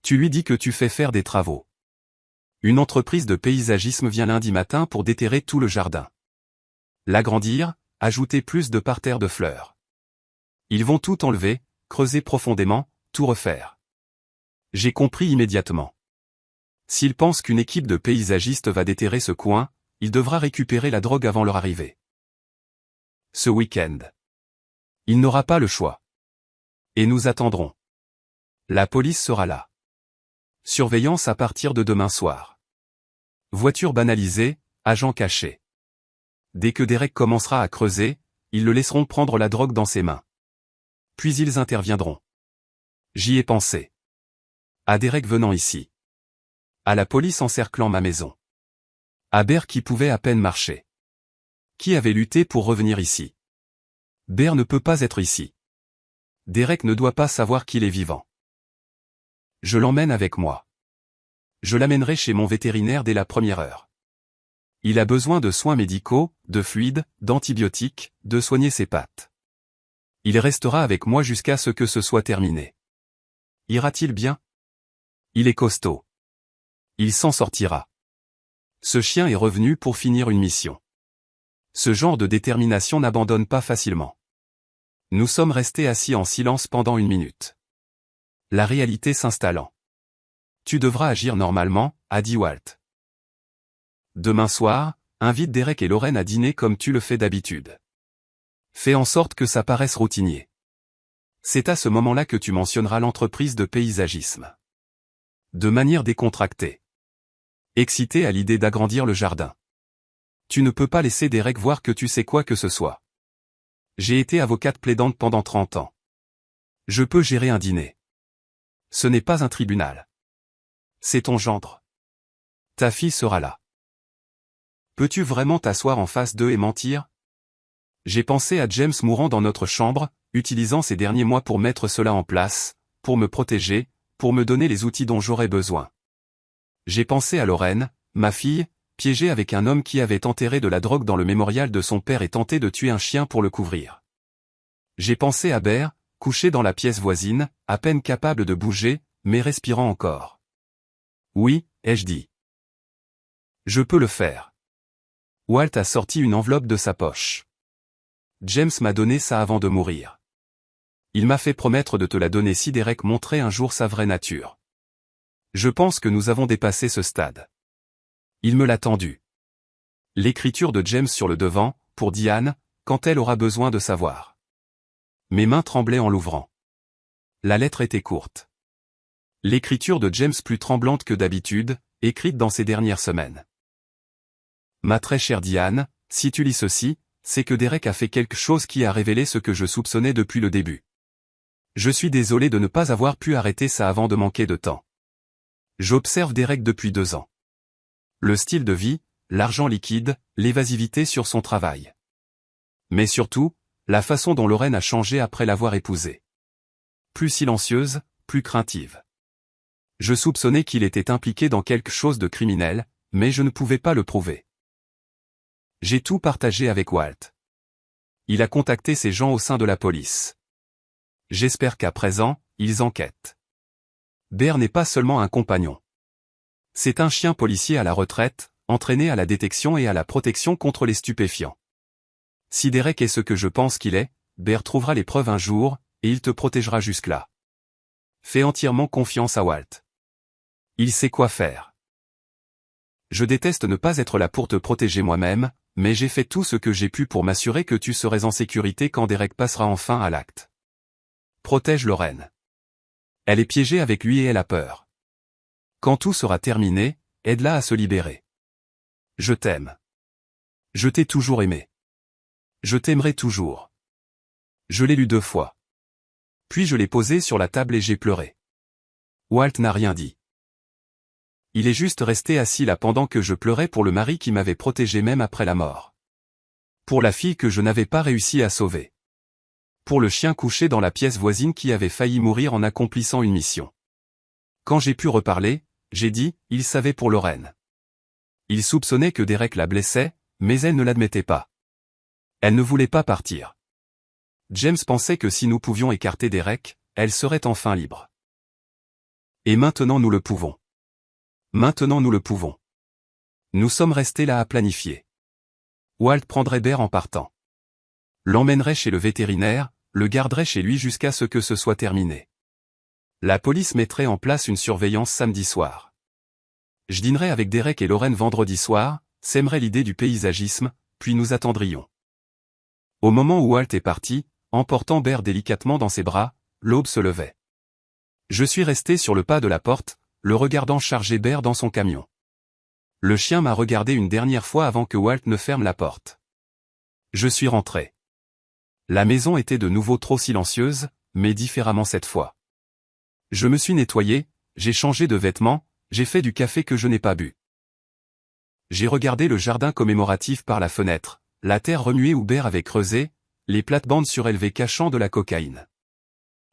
Speaker 1: Tu lui dis que tu fais faire des travaux. Une entreprise de paysagisme vient lundi matin pour déterrer tout le jardin. L'agrandir, ajouter plus de parterres de fleurs. Ils vont tout enlever, creuser profondément, tout refaire. J'ai compris immédiatement. S'il pense qu'une équipe de paysagistes va déterrer ce coin, il devra récupérer la drogue avant leur arrivée. Ce week-end. Il n'aura pas le choix. Et nous attendrons. La police sera là. Surveillance à partir de demain soir. Voiture banalisée, agent caché. Dès que Derek commencera à creuser, ils le laisseront prendre la drogue dans ses mains. Puis ils interviendront. J'y ai pensé. À Derek venant ici. À la police encerclant ma maison. À Bear qui pouvait à peine marcher. Qui avait lutté pour revenir ici. Bear ne peut pas être ici. Derek ne doit pas savoir qu'il est vivant. Je l'emmène avec moi. Je l'amènerai chez mon vétérinaire dès la première heure. Il a besoin de soins médicaux, de fluides, d'antibiotiques, de soigner ses pattes. Il restera avec moi jusqu'à ce que ce soit terminé. Ira-t-il bien? Il est costaud. Il s'en sortira. Ce chien est revenu pour finir une mission. Ce genre de détermination n'abandonne pas facilement. Nous sommes restés assis en silence pendant 1 minute. La réalité s'installant. Tu devras agir normalement, a dit Walt. Demain soir, invite Derek et Lorraine à dîner comme tu le fais d'habitude. Fais en sorte que ça paraisse routinier. C'est à ce moment-là que tu mentionneras l'entreprise de paysagisme. De manière décontractée. Excité à l'idée d'agrandir le jardin. Tu ne peux pas laisser Derek voir que tu sais quoi que ce soit. J'ai été avocate plaidante pendant 30 ans. Je peux gérer un dîner. Ce n'est pas un tribunal. C'est ton gendre. Ta fille sera là. Peux-tu vraiment t'asseoir en face d'eux et mentir? J'ai pensé à James mourant dans notre chambre, utilisant ces derniers mois pour mettre cela en place, pour me protéger, pour me donner les outils dont j'aurais besoin. J'ai pensé à Lorraine, ma fille, piégée avec un homme qui avait enterré de la drogue dans le mémorial de son père et tenté de tuer un chien pour le couvrir. J'ai pensé à Bear, couché dans la pièce voisine, à peine capable de bouger, mais respirant encore. Oui, ai-je dit. Je peux le faire. Walt a sorti une enveloppe de sa poche. James m'a donné ça avant de mourir. Il m'a fait promettre de te la donner si Derek montrait un jour sa vraie nature. Je pense que nous avons dépassé ce stade. Il me l'a tendu. L'écriture de James sur le devant, pour Diane, quand elle aura besoin de savoir. Mes mains tremblaient en l'ouvrant. La lettre était courte. L'écriture de James plus tremblante que d'habitude, écrite dans ces dernières semaines. Ma très chère Diane, si tu lis ceci, c'est que Derek a fait quelque chose qui a révélé ce que je soupçonnais depuis le début. Je suis désolé de ne pas avoir pu arrêter ça avant de manquer de temps. J'observe Derek depuis 2 ans. Le style de vie, l'argent liquide, l'évasivité sur son travail. Mais surtout, la façon dont Lorraine a changé après l'avoir épousée. Plus silencieuse, plus craintive. Je soupçonnais qu'il était impliqué dans quelque chose de criminel, mais je ne pouvais pas le prouver. J'ai tout partagé avec Walt. Il a contacté ces gens au sein de la police. J'espère qu'à présent, ils enquêtent. Bear n'est pas seulement un compagnon. C'est un chien policier à la retraite, entraîné à la détection et à la protection contre les stupéfiants. Si Derek est ce que je pense qu'il est, Bear trouvera les preuves un jour, et il te protégera jusque-là. Fais entièrement confiance à Walt. Il sait quoi faire. Je déteste ne pas être là pour te protéger moi-même, mais j'ai fait tout ce que j'ai pu pour m'assurer que tu serais en sécurité quand Derek passera enfin à l'acte. Protège Lorraine. Elle est piégée avec lui et elle a peur. Quand tout sera terminé, aide-la à se libérer. Je t'aime. Je t'ai toujours aimé. Je t'aimerai toujours. Je l'ai lu 2 fois. Puis je l'ai posé sur la table et j'ai pleuré. Walt n'a rien dit. Il est juste resté assis là pendant que je pleurais pour le mari qui m'avait protégé même après la mort. Pour la fille que je n'avais pas réussi à sauver. Pour le chien couché dans la pièce voisine qui avait failli mourir en accomplissant une mission. Quand j'ai pu reparler, j'ai dit, il savait pour Lorraine. Il soupçonnait que Derek la blessait, mais elle ne l'admettait pas. Elle ne voulait pas partir. James pensait que si nous pouvions écarter Derek, elle serait enfin libre. Et maintenant nous le pouvons. Maintenant nous le pouvons. Nous sommes restés là à planifier. Walt prendrait Bear en partant. L'emmènerait chez le vétérinaire, le garderait chez lui jusqu'à ce que ce soit terminé. La police mettrait en place une surveillance samedi soir. Je dînerais avec Derek et Lorraine vendredi soir, sèmerais l'idée du paysagisme, puis nous attendrions. Au moment où Walt est parti, emportant Bear délicatement dans ses bras, l'aube se levait. Je suis resté sur le pas de la porte, le regardant charger Bear dans son camion. Le chien m'a regardé une dernière fois avant que Walt ne ferme la porte. Je suis rentré. La maison était de nouveau trop silencieuse, mais différemment cette fois. Je me suis nettoyé, j'ai changé de vêtements, j'ai fait du café que je n'ai pas bu. J'ai regardé le jardin commémoratif par la fenêtre, la terre remuée où Bear avait creusé, les plates-bandes surélevées cachant de la cocaïne.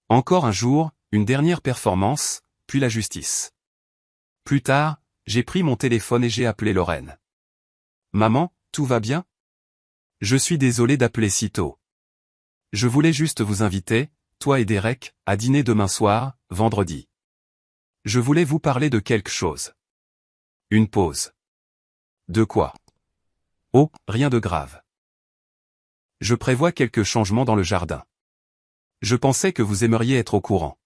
Speaker 1: Encore un jour, une dernière performance, puis la justice. Plus tard, j'ai pris mon téléphone et j'ai appelé Lorraine. Maman, tout va bien? Je suis désolé d'appeler si tôt. Je voulais juste vous inviter, toi et Derek, à dîner demain soir, vendredi. Je voulais vous parler de quelque chose. Une pause. De quoi? Oh, rien de grave. Je prévois quelques changements dans le jardin. Je pensais que vous aimeriez être au courant.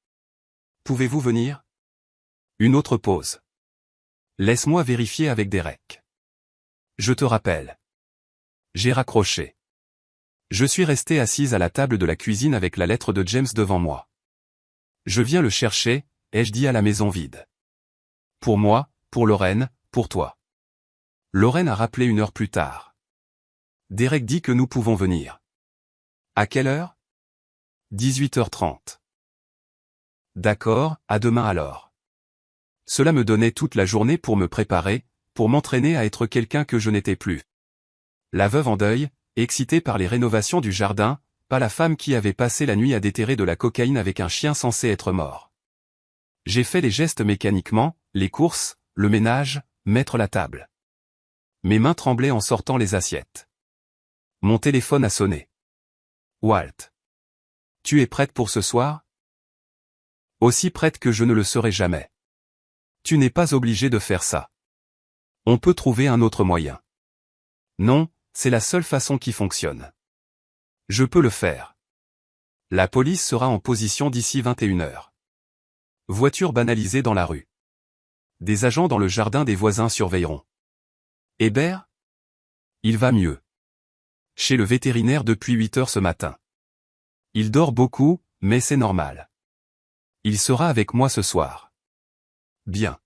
Speaker 1: Pouvez-vous venir? Une autre pause. Laisse-moi vérifier avec Derek. Je te rappelle. J'ai raccroché. Je suis resté assise à la table de la cuisine avec la lettre de James devant moi. Je viens le chercher, ai-je dit à la maison vide. Pour moi, pour Lorraine, pour toi. Lorraine a rappelé 1 heure plus tard. Derek dit que nous pouvons venir. À quelle heure? 18h30. D'accord, à demain alors. Cela me donnait toute la journée pour me préparer, pour m'entraîner à être quelqu'un que je n'étais plus. La veuve en deuil, excitée par les rénovations du jardin, pas la femme qui avait passé la nuit à déterrer de la cocaïne avec un chien censé être mort. J'ai fait les gestes mécaniquement, les courses, le ménage, mettre la table. Mes mains tremblaient en sortant les assiettes. Mon téléphone a sonné. Walt. Tu es prête pour ce soir? Aussi prête que je ne le serai jamais. Tu n'es pas obligé de faire ça. On peut trouver un autre moyen. Non, c'est la seule façon qui fonctionne. Je peux le faire. La police sera en position d'ici 21h. Voiture banalisée dans la rue. Des agents dans le jardin des voisins surveilleront. Hébert? Il va mieux. Chez le vétérinaire depuis 8 heures ce matin. Il dort beaucoup, mais c'est normal. Il sera avec moi ce soir. Bien.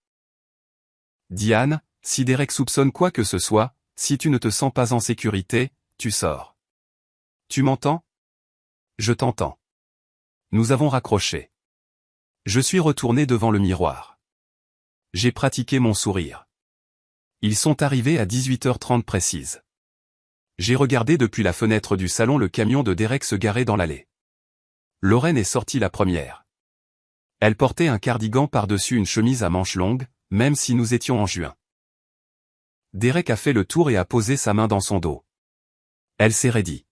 Speaker 1: Diane, si Derek soupçonne quoi que ce soit, si tu ne te sens pas en sécurité, tu sors. Tu m'entends? Je t'entends. Nous avons raccroché. Je suis retourné devant le miroir. J'ai pratiqué mon sourire. Ils sont arrivés à 18h30 précise. J'ai regardé depuis la fenêtre du salon le camion de Derek se garer dans l'allée. Lorraine est sortie la première. Elle portait un cardigan par-dessus une chemise à manches longues, même si nous étions en juin. Derek a fait le tour et a posé sa main dans son dos. Elle s'est raidie.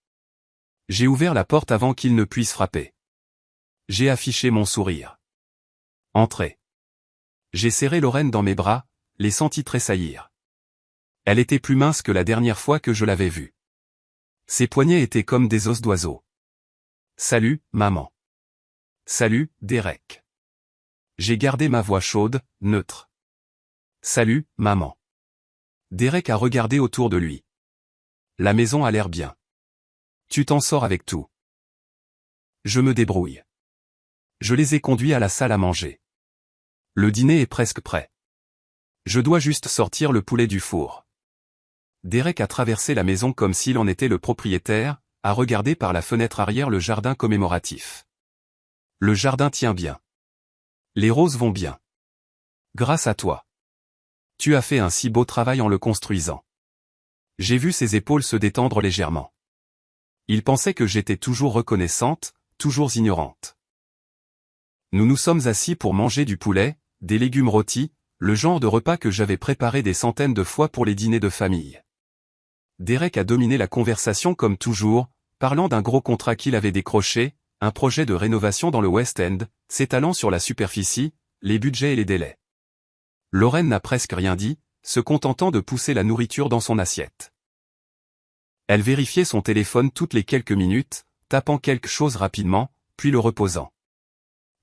Speaker 1: J'ai ouvert la porte avant qu'il ne puisse frapper. J'ai affiché mon sourire. Entrez. J'ai serré Lorraine dans mes bras, les senti tressaillir. Elle était plus mince que la dernière fois que je l'avais vue. Ses poignets étaient comme des os d'oiseau. Salut, maman. Salut, Derek. J'ai gardé ma voix chaude, neutre. Salut, maman. Derek a regardé autour de lui. La maison a l'air bien. Tu t'en sors avec tout. Je me débrouille. Je les ai conduits à la salle à manger. Le dîner est presque prêt. Je dois juste sortir le poulet du four. Derek a traversé la maison comme s'il en était le propriétaire, a regardé par la fenêtre arrière le jardin commémoratif. Le jardin tient bien. Les roses vont bien. Grâce à toi. Tu as fait un si beau travail en le construisant. J'ai vu ses épaules se détendre légèrement. Il pensait que j'étais toujours reconnaissante, toujours ignorante. Nous nous sommes assis pour manger du poulet, des légumes rôtis, le genre de repas que j'avais préparé des centaines de fois pour les dîners de famille. Derek a dominé la conversation comme toujours, parlant d'un gros contrat qu'il avait décroché, un projet de rénovation dans le West End, s'étalant sur la superficie, les budgets et les délais. Lorraine n'a presque rien dit, se contentant de pousser la nourriture dans son assiette. Elle vérifiait son téléphone toutes les quelques minutes, tapant quelque chose rapidement, puis le reposant.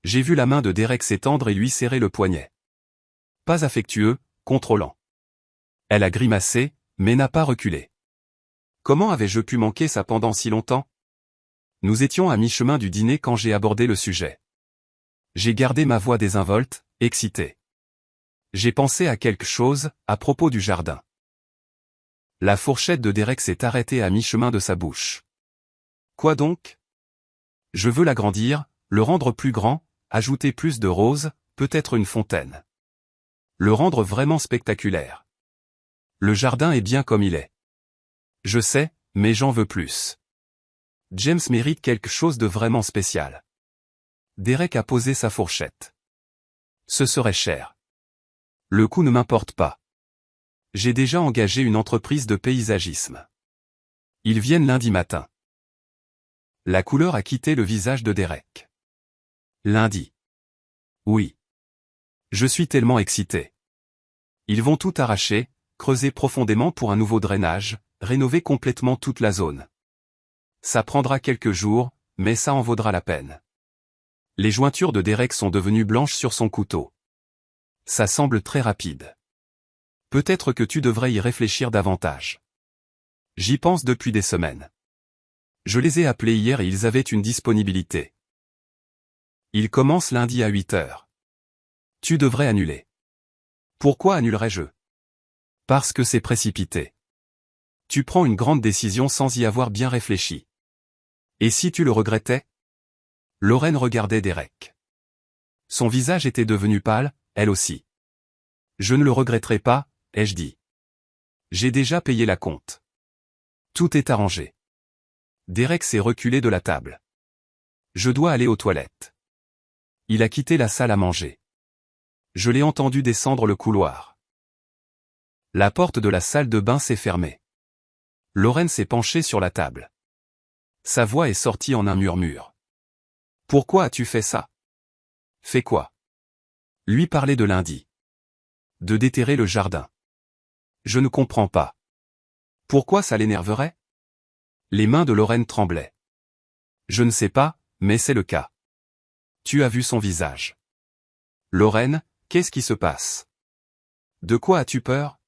Speaker 1: J'ai vu la main de Derek s'étendre et lui serrer le poignet. Pas affectueux, contrôlant. Elle a grimacé, mais n'a pas reculé. Comment avais-je pu manquer ça pendant si longtemps? Nous étions à mi-chemin du dîner quand j'ai abordé le sujet. J'ai gardé ma voix désinvolte, excitée. J'ai pensé à quelque chose, à propos du jardin. La fourchette de Derek s'est arrêtée à mi-chemin de sa bouche. Quoi donc? Je veux l'agrandir, le rendre plus grand, ajouter plus de roses, peut-être une fontaine. Le rendre vraiment spectaculaire. Le jardin est bien comme il est. Je sais, mais j'en veux plus. James mérite quelque chose de vraiment spécial. Derek a posé sa fourchette. Ce serait cher. Le coût ne m'importe pas. J'ai déjà engagé une entreprise de paysagisme. Ils viennent lundi matin. La couleur a quitté le visage de Derek. Lundi. Oui. Je suis tellement excité. Ils vont tout arracher, creuser profondément pour un nouveau drainage, rénover complètement toute la zone. Ça prendra quelques jours, mais ça en vaudra la peine. Les jointures de Derek sont devenues blanches sur son couteau. Ça semble très rapide. Peut-être que tu devrais y réfléchir davantage. J'y pense depuis des semaines. Je les ai appelés hier et ils avaient une disponibilité. Ils commencent lundi à 8h. Tu devrais annuler. Pourquoi annulerais-je? Parce que c'est précipité. Tu prends une grande décision sans y avoir bien réfléchi. Et si tu le regrettais? Lorraine regardait Derek. Son visage était devenu pâle, elle aussi. Je ne le regretterai pas, ai-je dit. J'ai déjà payé la compte. Tout est arrangé. Derek s'est reculé de la table. Je dois aller aux toilettes. Il a quitté la salle à manger. Je l'ai entendu descendre le couloir. La porte de la salle de bain s'est fermée. Lorraine s'est penchée sur la table. Sa voix est sortie en un murmure. Pourquoi as-tu fait ça? Fait quoi? Lui parler de lundi. De déterrer le jardin. Je ne comprends pas. Pourquoi ça l'énerverait? Les mains de Lorraine tremblaient. Je ne sais pas, mais c'est le cas. Tu as vu son visage. Lorraine, qu'est-ce qui se passe? De quoi as-tu peur?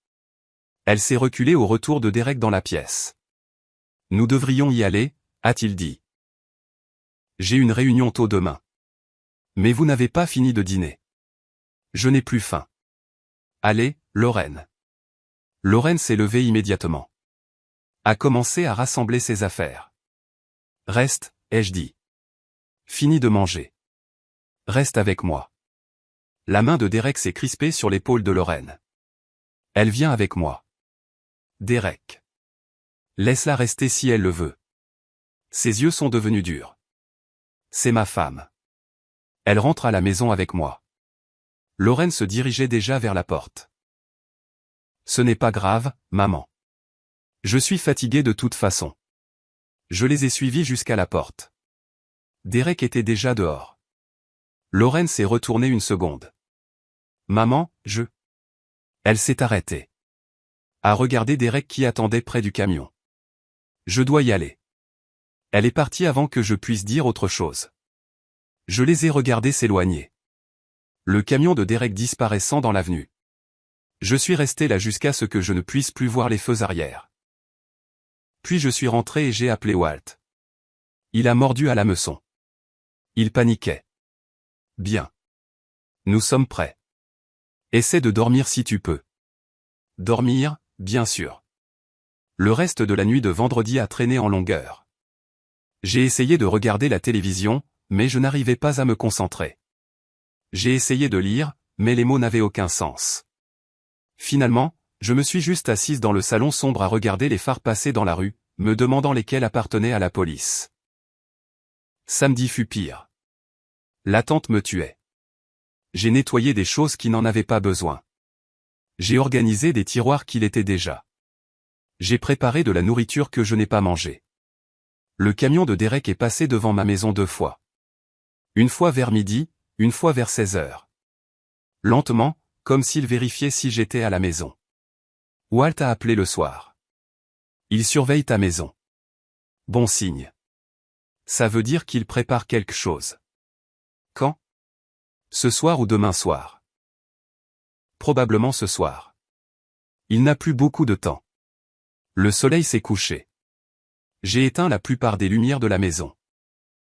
Speaker 1: Elle s'est reculée au retour de Derek dans la pièce. Nous devrions y aller, a-t-il dit. J'ai une réunion tôt demain. Mais vous n'avez pas fini de dîner. Je n'ai plus faim. Allez, Lorraine. Lorraine s'est levée immédiatement. A commencé à rassembler ses affaires. Reste, ai-je dit. Fini de manger. Reste avec moi. La main de Derek s'est crispée sur l'épaule de Lorraine. Elle vient avec moi. Derek. Laisse-la rester si elle le veut. Ses yeux sont devenus durs. C'est ma femme. Elle rentre à la maison avec moi. Lorraine se dirigeait déjà vers la porte. Ce n'est pas grave, maman. Je suis fatigué de toute façon. Je les ai suivis jusqu'à la porte. Derek était déjà dehors. Lorraine s'est retournée une seconde. Maman, Elle s'est arrêtée. A regardé Derek qui attendait près du camion. Je dois y aller. Elle est partie avant que je puisse dire autre chose. Je les ai regardés s'éloigner. Le camion de Derek disparaissant dans l'avenue. Je suis resté là jusqu'à ce que je ne puisse plus voir les feux arrière. Puis je suis rentré et j'ai appelé Walt. Il a mordu à l'hameçon. Il paniquait. Bien. Nous sommes prêts. Essaie de dormir si tu peux. Dormir, bien sûr. Le reste de la nuit de vendredi a traîné en longueur. J'ai essayé de regarder la télévision, mais je n'arrivais pas à me concentrer. J'ai essayé de lire, mais les mots n'avaient aucun sens. Finalement, je me suis juste assise dans le salon sombre à regarder les phares passer dans la rue, me demandant lesquels appartenaient à la police. Samedi fut pire. L'attente me tuait. J'ai nettoyé des choses qui n'en avaient pas besoin. J'ai organisé des tiroirs qui l'étaient déjà. J'ai préparé de la nourriture que je n'ai pas mangée. Le camion de Derek est passé devant ma maison 2 fois. Une fois vers midi, une fois vers 16 heures. Lentement, comme s'il vérifiait si j'étais à la maison. Walt a appelé le soir. Il surveille ta maison. Bon signe. Ça veut dire qu'il prépare quelque chose. Quand? Ce soir ou demain soir? Probablement ce soir. Il n'a plus beaucoup de temps. Le soleil s'est couché. J'ai éteint la plupart des lumières de la maison.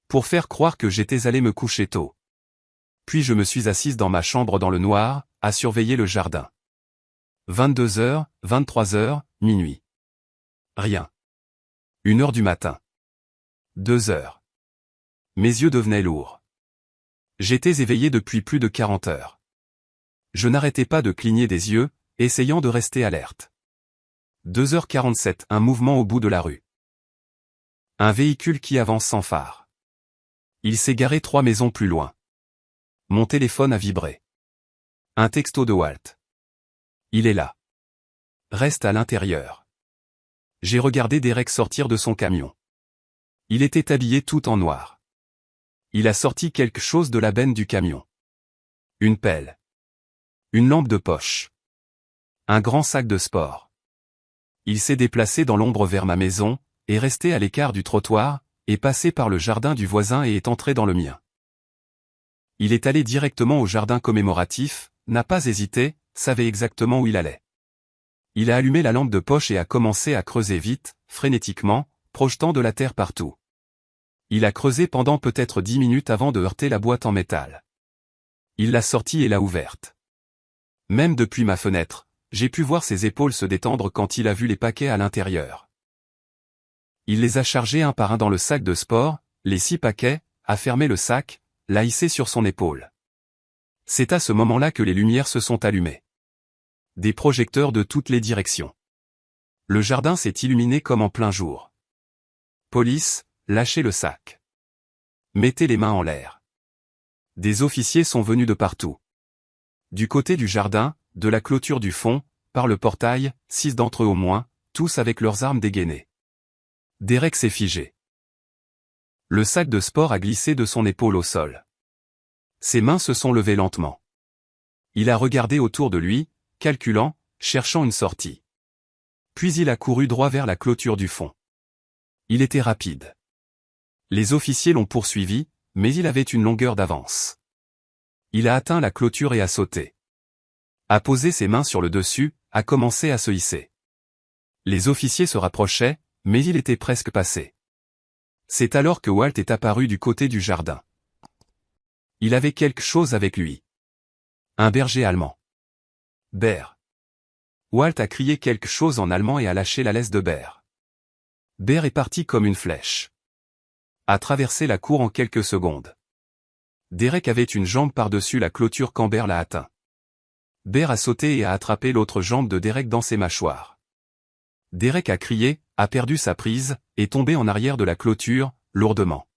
Speaker 1: Pour faire croire que j'étais allé me coucher tôt. Puis je me suis assise dans ma chambre dans le noir, à surveiller le jardin. 22h, 23h, minuit. Rien. 1h du matin. 2h. Mes yeux devenaient lourds. J'étais éveillé depuis plus de 40 heures. Je n'arrêtais pas de cligner des yeux, essayant de rester alerte. 2h47, un mouvement au bout de la rue. Un véhicule qui avance sans phare. Il s'est garé 3 maisons plus loin. Mon téléphone a vibré. Un texto de Walt. Il est là. Reste à l'intérieur. J'ai regardé Derek sortir de son camion. Il était habillé tout en noir. Il a sorti quelque chose de la benne du camion. Une pelle. Une lampe de poche. Un grand sac de sport. Il s'est déplacé dans l'ombre vers ma maison, est resté à l'écart du trottoir, est passé par le jardin du voisin et est entré dans le mien. Il est allé directement au jardin commémoratif, n'a pas hésité, savait exactement où il allait. Il a allumé la lampe de poche et a commencé à creuser vite, frénétiquement, projetant de la terre partout. Il a creusé pendant peut-être 10 minutes avant de heurter la boîte en métal. Il l'a sortie et l'a ouverte. Même depuis ma fenêtre, j'ai pu voir ses épaules se détendre quand il a vu les paquets à l'intérieur. Il les a chargés un par un dans le sac de sport, les 6 paquets, a fermé le sac, l'a hissé sur son épaule. C'est à ce moment-là que les lumières se sont allumées. Des projecteurs de toutes les directions. Le jardin s'est illuminé comme en plein jour. Police, lâchez le sac. Mettez les mains en l'air. Des officiers sont venus de partout. Du côté du jardin, de la clôture du fond, par le portail, 6 d'entre eux au moins, tous avec leurs armes dégainées. Derek s'est figé. Le sac de sport a glissé de son épaule au sol. Ses mains se sont levées lentement. Il a regardé autour de lui, calculant, cherchant une sortie. Puis il a couru droit vers la clôture du fond. Il était rapide. Les officiers l'ont poursuivi, mais il avait une longueur d'avance. Il a atteint la clôture et a sauté. A posé ses mains sur le dessus, a commencé à se hisser. Les officiers se rapprochaient, mais il était presque passé. C'est alors que Walt est apparu du côté du jardin. Il avait quelque chose avec lui. Un berger allemand. Bear. Walt a crié quelque chose en allemand et a lâché la laisse de Bear. Bear est parti comme une flèche. A traversé la cour en quelques secondes. Derek avait une jambe par-dessus la clôture quand Bear l'a atteint. Bear a sauté et a attrapé l'autre jambe de Derek dans ses mâchoires. Derek a crié, a perdu sa prise, et tombé en arrière de la clôture, lourdement.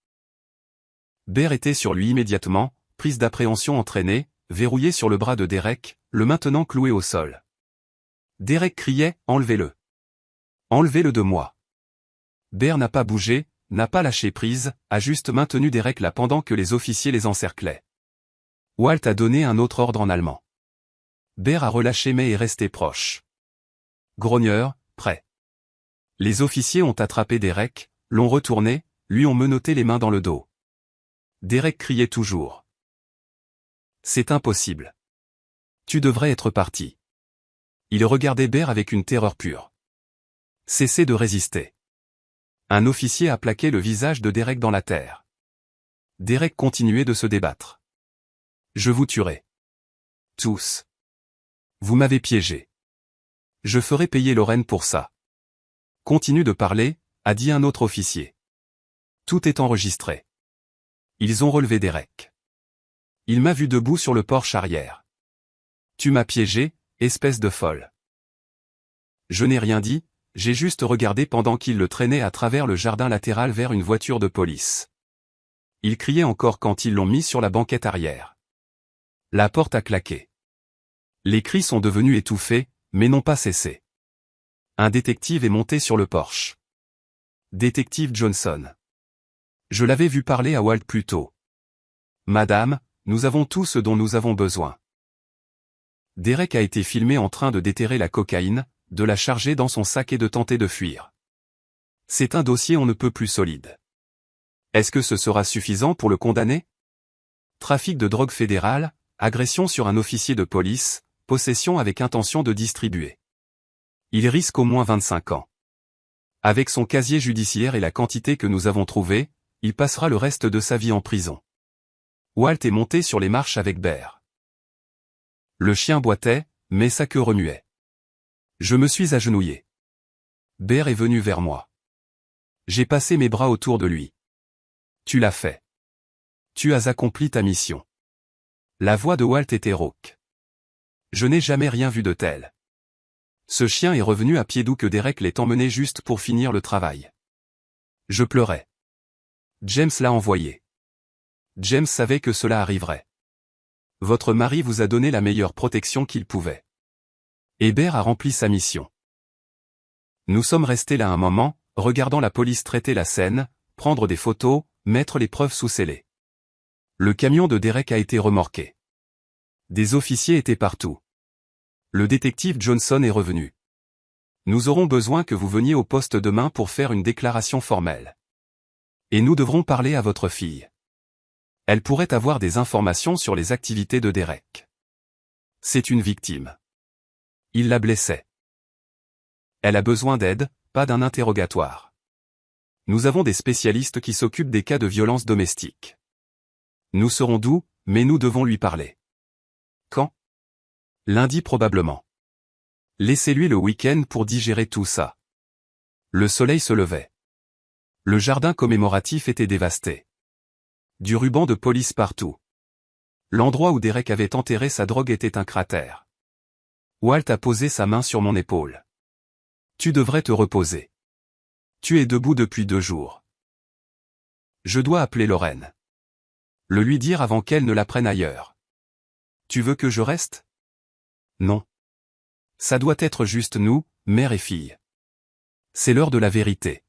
Speaker 1: Bear était sur lui immédiatement, prise d'appréhension entraînée, verrouillé sur le bras de Derek, le maintenant cloué au sol. Derek criait, enlevez-le. Enlevez-le de moi. Bear n'a pas bougé, n'a pas lâché prise, a juste maintenu Derek là pendant que les officiers les encerclaient. Walt a donné un autre ordre en allemand. Bear a relâché mais est resté proche. Grogneur, prêt. Les officiers ont attrapé Derek, l'ont retourné, lui ont menotté les mains dans le dos. Derek criait toujours. C'est impossible. Tu devrais être parti. Il regardait Bear avec une terreur pure. Cessez de résister. Un officier a plaqué le visage de Derek dans la terre. Derek continuait de se débattre. Je vous tuerai. Tous. Vous m'avez piégé. Je ferai payer Lorraine pour ça. Continue de parler, a dit un autre officier. Tout est enregistré. Ils ont relevé Derek. Il m'a vu debout sur le porche arrière. Tu m'as piégé, espèce de folle. Je n'ai rien dit, j'ai juste regardé pendant qu'il le traînait à travers le jardin latéral vers une voiture de police. Il criait encore quand ils l'ont mis sur la banquette arrière. La porte a claqué. Les cris sont devenus étouffés, mais n'ont pas cessé. Un détective est monté sur le porche. Détective Johnson. Je l'avais vu parler à Walt plus tôt. Madame, nous avons tout ce dont nous avons besoin. Derek a été filmé en train de déterrer la cocaïne, de la charger dans son sac et de tenter de fuir. C'est un dossier on ne peut plus solide. Est-ce que ce sera suffisant pour le condamner? Trafic de drogue fédérale, agression sur un officier de police, possession avec intention de distribuer. Il risque au moins 25 ans. Avec son casier judiciaire et la quantité que nous avons trouvée, il passera le reste de sa vie en prison. Walt est monté sur les marches avec Bear. Le chien boitait, mais sa queue remuait. Je me suis agenouillé. Bear est venu vers moi. J'ai passé mes bras autour de lui. Tu l'as fait. Tu as accompli ta mission. La voix de Walt était rauque. Je n'ai jamais rien vu de tel. Ce chien est revenu à pied doux que Derek l'ait emmené juste pour finir le travail. Je pleurais. James l'a envoyé. James savait que cela arriverait. Votre mari vous a donné la meilleure protection qu'il pouvait. Et Bear a rempli sa mission. Nous sommes restés là un moment, regardant la police traiter la scène, prendre des photos, mettre les preuves sous scellé. Le camion de Derek a été remorqué. Des officiers étaient partout. Le détective Johnson est revenu. Nous aurons besoin que vous veniez au poste demain pour faire une déclaration formelle. Et nous devrons parler à votre fille. Elle pourrait avoir des informations sur les activités de Derek. C'est une victime. Il la blessait. Elle a besoin d'aide, pas d'un interrogatoire. Nous avons des spécialistes qui s'occupent des cas de violence domestique. Nous serons doux, mais nous devons lui parler. Quand? Lundi probablement. Laissez-lui le week-end pour digérer tout ça. Le soleil se levait. Le jardin commémoratif était dévasté. Du ruban de police partout. L'endroit où Derek avait enterré sa drogue était un cratère. Walt a posé sa main sur mon épaule. Tu devrais te reposer. Tu es debout depuis 2 jours. Je dois appeler Lorraine. Le lui dire avant qu'elle ne la prenne ailleurs. Tu veux que je reste? Non. Ça doit être juste nous, mère et fille. C'est l'heure de la vérité.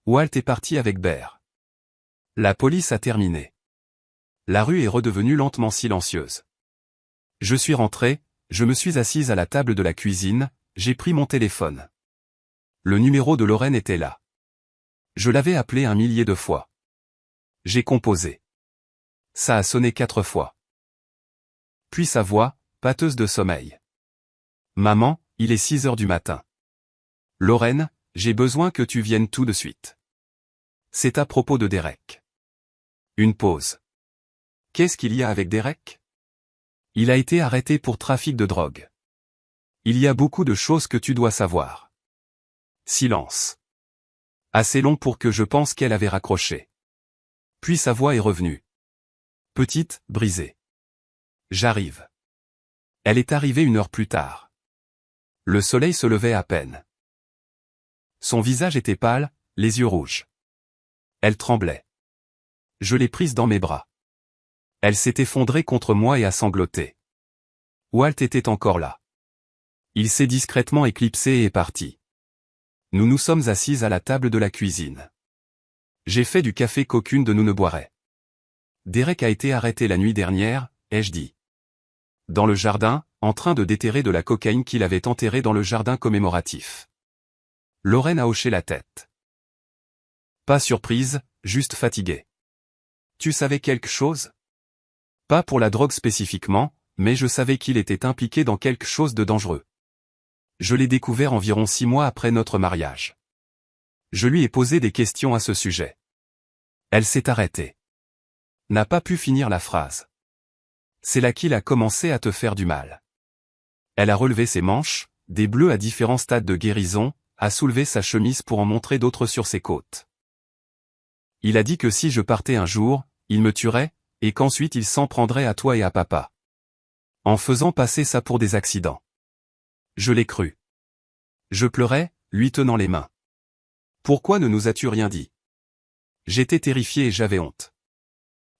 Speaker 1: Walt est parti avec Bear. La police a terminé. La rue est redevenue lentement silencieuse. Je suis rentré, je me suis assise à la table de la cuisine, j'ai pris mon téléphone. Le numéro de Lorraine était là. Je l'avais appelé 1 millier de fois. J'ai composé. Ça a sonné 4 fois. Puis sa voix, pâteuse de sommeil. Maman, il est 6 heures du matin. Lorraine, j'ai besoin que tu viennes tout de suite. C'est à propos de Derek. Une pause. Qu'est-ce qu'il y a avec Derek? Il a été arrêté pour trafic de drogue. Il y a beaucoup de choses que tu dois savoir. Silence. Assez long pour que je pense qu'elle avait raccroché. Puis sa voix est revenue. Petite, brisée. J'arrive. Elle est arrivée 1 heure plus tard. Le soleil se levait à peine. Son visage était pâle, les yeux rouges. Elle tremblait. Je l'ai prise dans mes bras. Elle s'est effondrée contre moi et a sangloté. Walt était encore là. Il s'est discrètement éclipsé et est parti. Nous nous sommes assises à la table de la cuisine. J'ai fait du café qu'aucune de nous ne boirait. Derek a été arrêté la nuit dernière, ai-je dit. Dans le jardin, en train de déterrer de la cocaïne qu'il avait enterrée dans le jardin commémoratif. Lorraine a hoché la tête. Pas surprise, juste fatiguée. Tu savais quelque chose? Pas pour la drogue spécifiquement, mais je savais qu'il était impliqué dans quelque chose de dangereux. Je l'ai découvert environ 6 mois après notre mariage. Je lui ai posé des questions à ce sujet. Elle s'est arrêtée. N'a pas pu finir la phrase. C'est là qu'il a commencé à te faire du mal. Elle a relevé ses manches, des bleus à différents stades de guérison, a soulevé sa chemise pour en montrer d'autres sur ses côtes. Il a dit que si je partais un jour, il me tuerait, et qu'ensuite il s'en prendrait à toi et à papa. En faisant passer ça pour des accidents. Je l'ai cru. Je pleurais, lui tenant les mains. Pourquoi ne nous as-tu rien dit? J'étais terrifié et j'avais honte.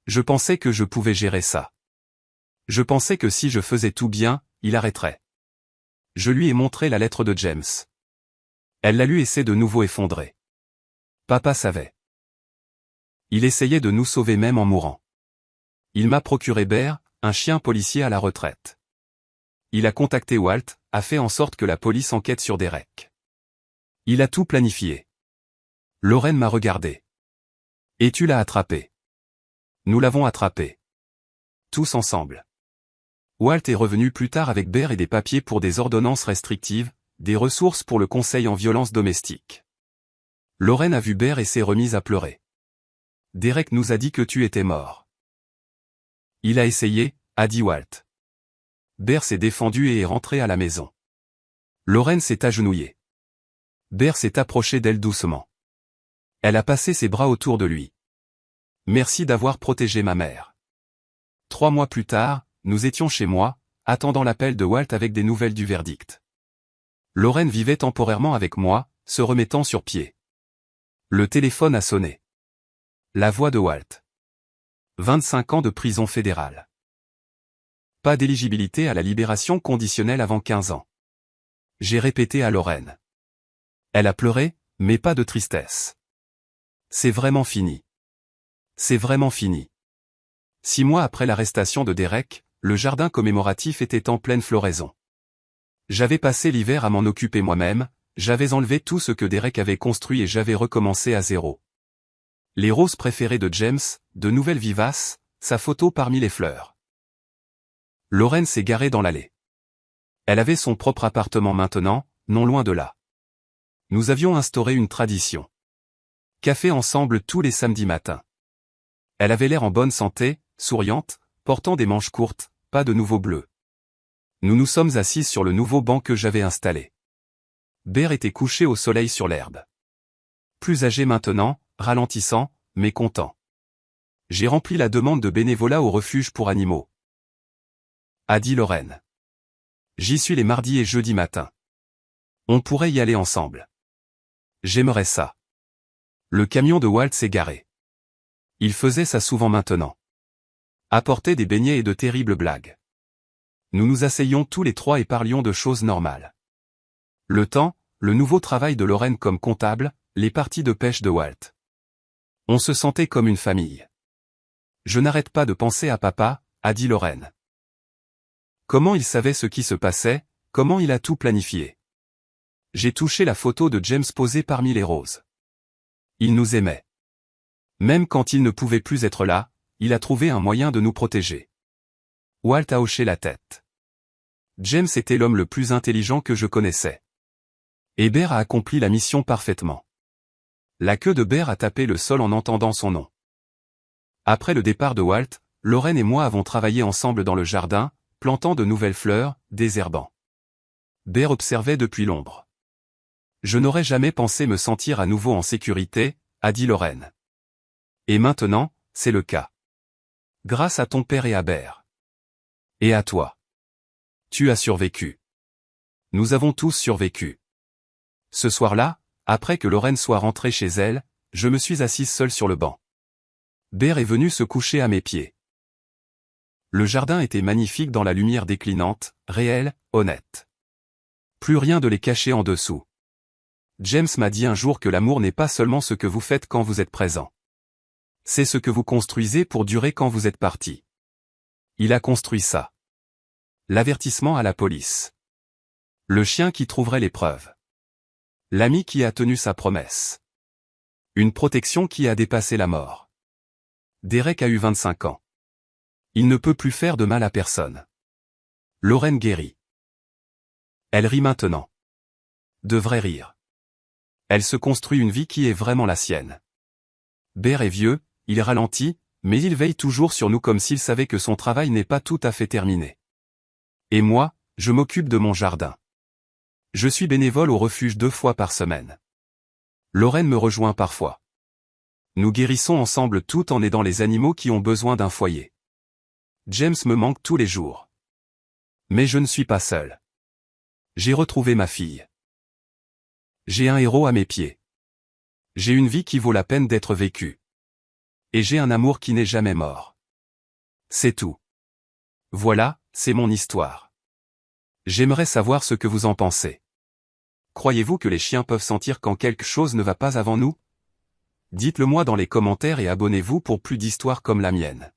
Speaker 1: Je pensais que je pouvais gérer ça. Je pensais que si je faisais tout bien, il arrêterait. Je lui ai montré la lettre de James. Elle l'a lu et s'est de nouveau effondrée. Papa savait. Il essayait de nous sauver même en mourant. Il m'a procuré Bear, un chien policier à la retraite. Il a contacté Walt, a fait en sorte que la police enquête sur Derek. Il a tout planifié. Lorraine m'a regardé. Et tu l'as attrapé. Nous l'avons attrapé. Tous ensemble. Walt est revenu plus tard avec Bear et des papiers pour des ordonnances restrictives, des ressources pour le conseil en violence domestique. Lorraine a vu Bear et s'est remise à pleurer. Derek nous a dit que tu étais mort. Il a essayé, a dit Walt. Bear s'est défendu et est rentré à la maison. Lorraine s'est agenouillée. Bear s'est approché d'elle doucement. Elle a passé ses bras autour de lui. Merci d'avoir protégé ma mère. 3 mois plus tard, nous étions chez moi, attendant l'appel de Walt avec des nouvelles du verdict. Lorraine vivait temporairement avec moi, se remettant sur pied. Le téléphone a sonné. La voix de Walt. 25 ans de prison fédérale. Pas d'éligibilité à la libération conditionnelle avant 15 ans. J'ai répété à Lorraine. Elle a pleuré, mais pas de tristesse. C'est vraiment fini. C'est vraiment fini. 6 mois après l'arrestation de Derek, le jardin commémoratif était en pleine floraison. J'avais passé l'hiver à m'en occuper moi-même, j'avais enlevé tout ce que Derek avait construit et j'avais recommencé à zéro. Les roses préférées de James, de nouvelles vivaces, sa photo parmi les fleurs. Lorraine s'est garée dans l'allée. Elle avait son propre appartement maintenant, non loin de là. Nous avions instauré une tradition. Café ensemble tous les samedis matins. Elle avait l'air en bonne santé, souriante, portant des manches courtes, pas de nouveaux bleus. Nous nous sommes assises sur le nouveau banc que j'avais installé. Bear était couché au soleil sur l'herbe. Plus âgé maintenant, ralentissant, mais content. J'ai rempli la demande de bénévolat au refuge pour animaux. A dit Lorraine. J'y suis les mardis et jeudis matins. On pourrait y aller ensemble. J'aimerais ça. Le camion de Walt s'est garé. Il faisait ça souvent maintenant. Apportait des beignets et de terribles blagues. Nous nous asseyions tous les 3 et parlions de choses normales. Le temps, le nouveau travail de Lorraine comme comptable, les parties de pêche de Walt. On se sentait comme une famille. Je n'arrête pas de penser à papa, a dit Lorraine. Comment il savait ce qui se passait, comment il a tout planifié. J'ai touché la photo de James posée parmi les roses. Il nous aimait. Même quand il ne pouvait plus être là, il a trouvé un moyen de nous protéger. Walt a hoché la tête. James était l'homme le plus intelligent que je connaissais. Et Bear a accompli la mission parfaitement. La queue de Bear a tapé le sol en entendant son nom. Après le départ de Walt, Lorraine et moi avons travaillé ensemble dans le jardin, plantant de nouvelles fleurs, désherbant. Bear observait depuis l'ombre. Je n'aurais jamais pensé me sentir à nouveau en sécurité, a dit Lorraine. Et maintenant, c'est le cas. Grâce à ton père et à Bear. Et à toi. Tu as survécu. Nous avons tous survécu. Ce soir-là, après que Lorraine soit rentrée chez elle, je me suis assise seule sur le banc. Bear est venu se coucher à mes pieds. Le jardin était magnifique dans la lumière déclinante, réelle, honnête. Plus rien de les cacher en dessous. James m'a dit un jour que l'amour n'est pas seulement ce que vous faites quand vous êtes présent. C'est ce que vous construisez pour durer quand vous êtes parti. Il a construit ça. L'avertissement à la police. Le chien qui trouverait les preuves. L'ami qui a tenu sa promesse. Une protection qui a dépassé la mort. Derek a eu 25 ans. Il ne peut plus faire de mal à personne. Lorraine guérit. Elle rit maintenant. Devrait rire. Elle se construit une vie qui est vraiment la sienne. Bear est vieux, il ralentit, mais il veille toujours sur nous comme s'il savait que son travail n'est pas tout à fait terminé. Et moi, je m'occupe de mon jardin. Je suis bénévole au refuge 2 fois par semaine. Lorraine me rejoint parfois. Nous guérissons ensemble tout en aidant les animaux qui ont besoin d'un foyer. James me manque tous les jours. Mais je ne suis pas seul. J'ai retrouvé ma fille. J'ai un héros à mes pieds. J'ai une vie qui vaut la peine d'être vécue. Et j'ai un amour qui n'est jamais mort. C'est tout. Voilà, c'est mon histoire. J'aimerais savoir ce que vous en pensez. Croyez-vous que les chiens peuvent sentir quand quelque chose ne va pas avant nous? Dites-le moi dans les commentaires et abonnez-vous pour plus d'histoires comme la mienne.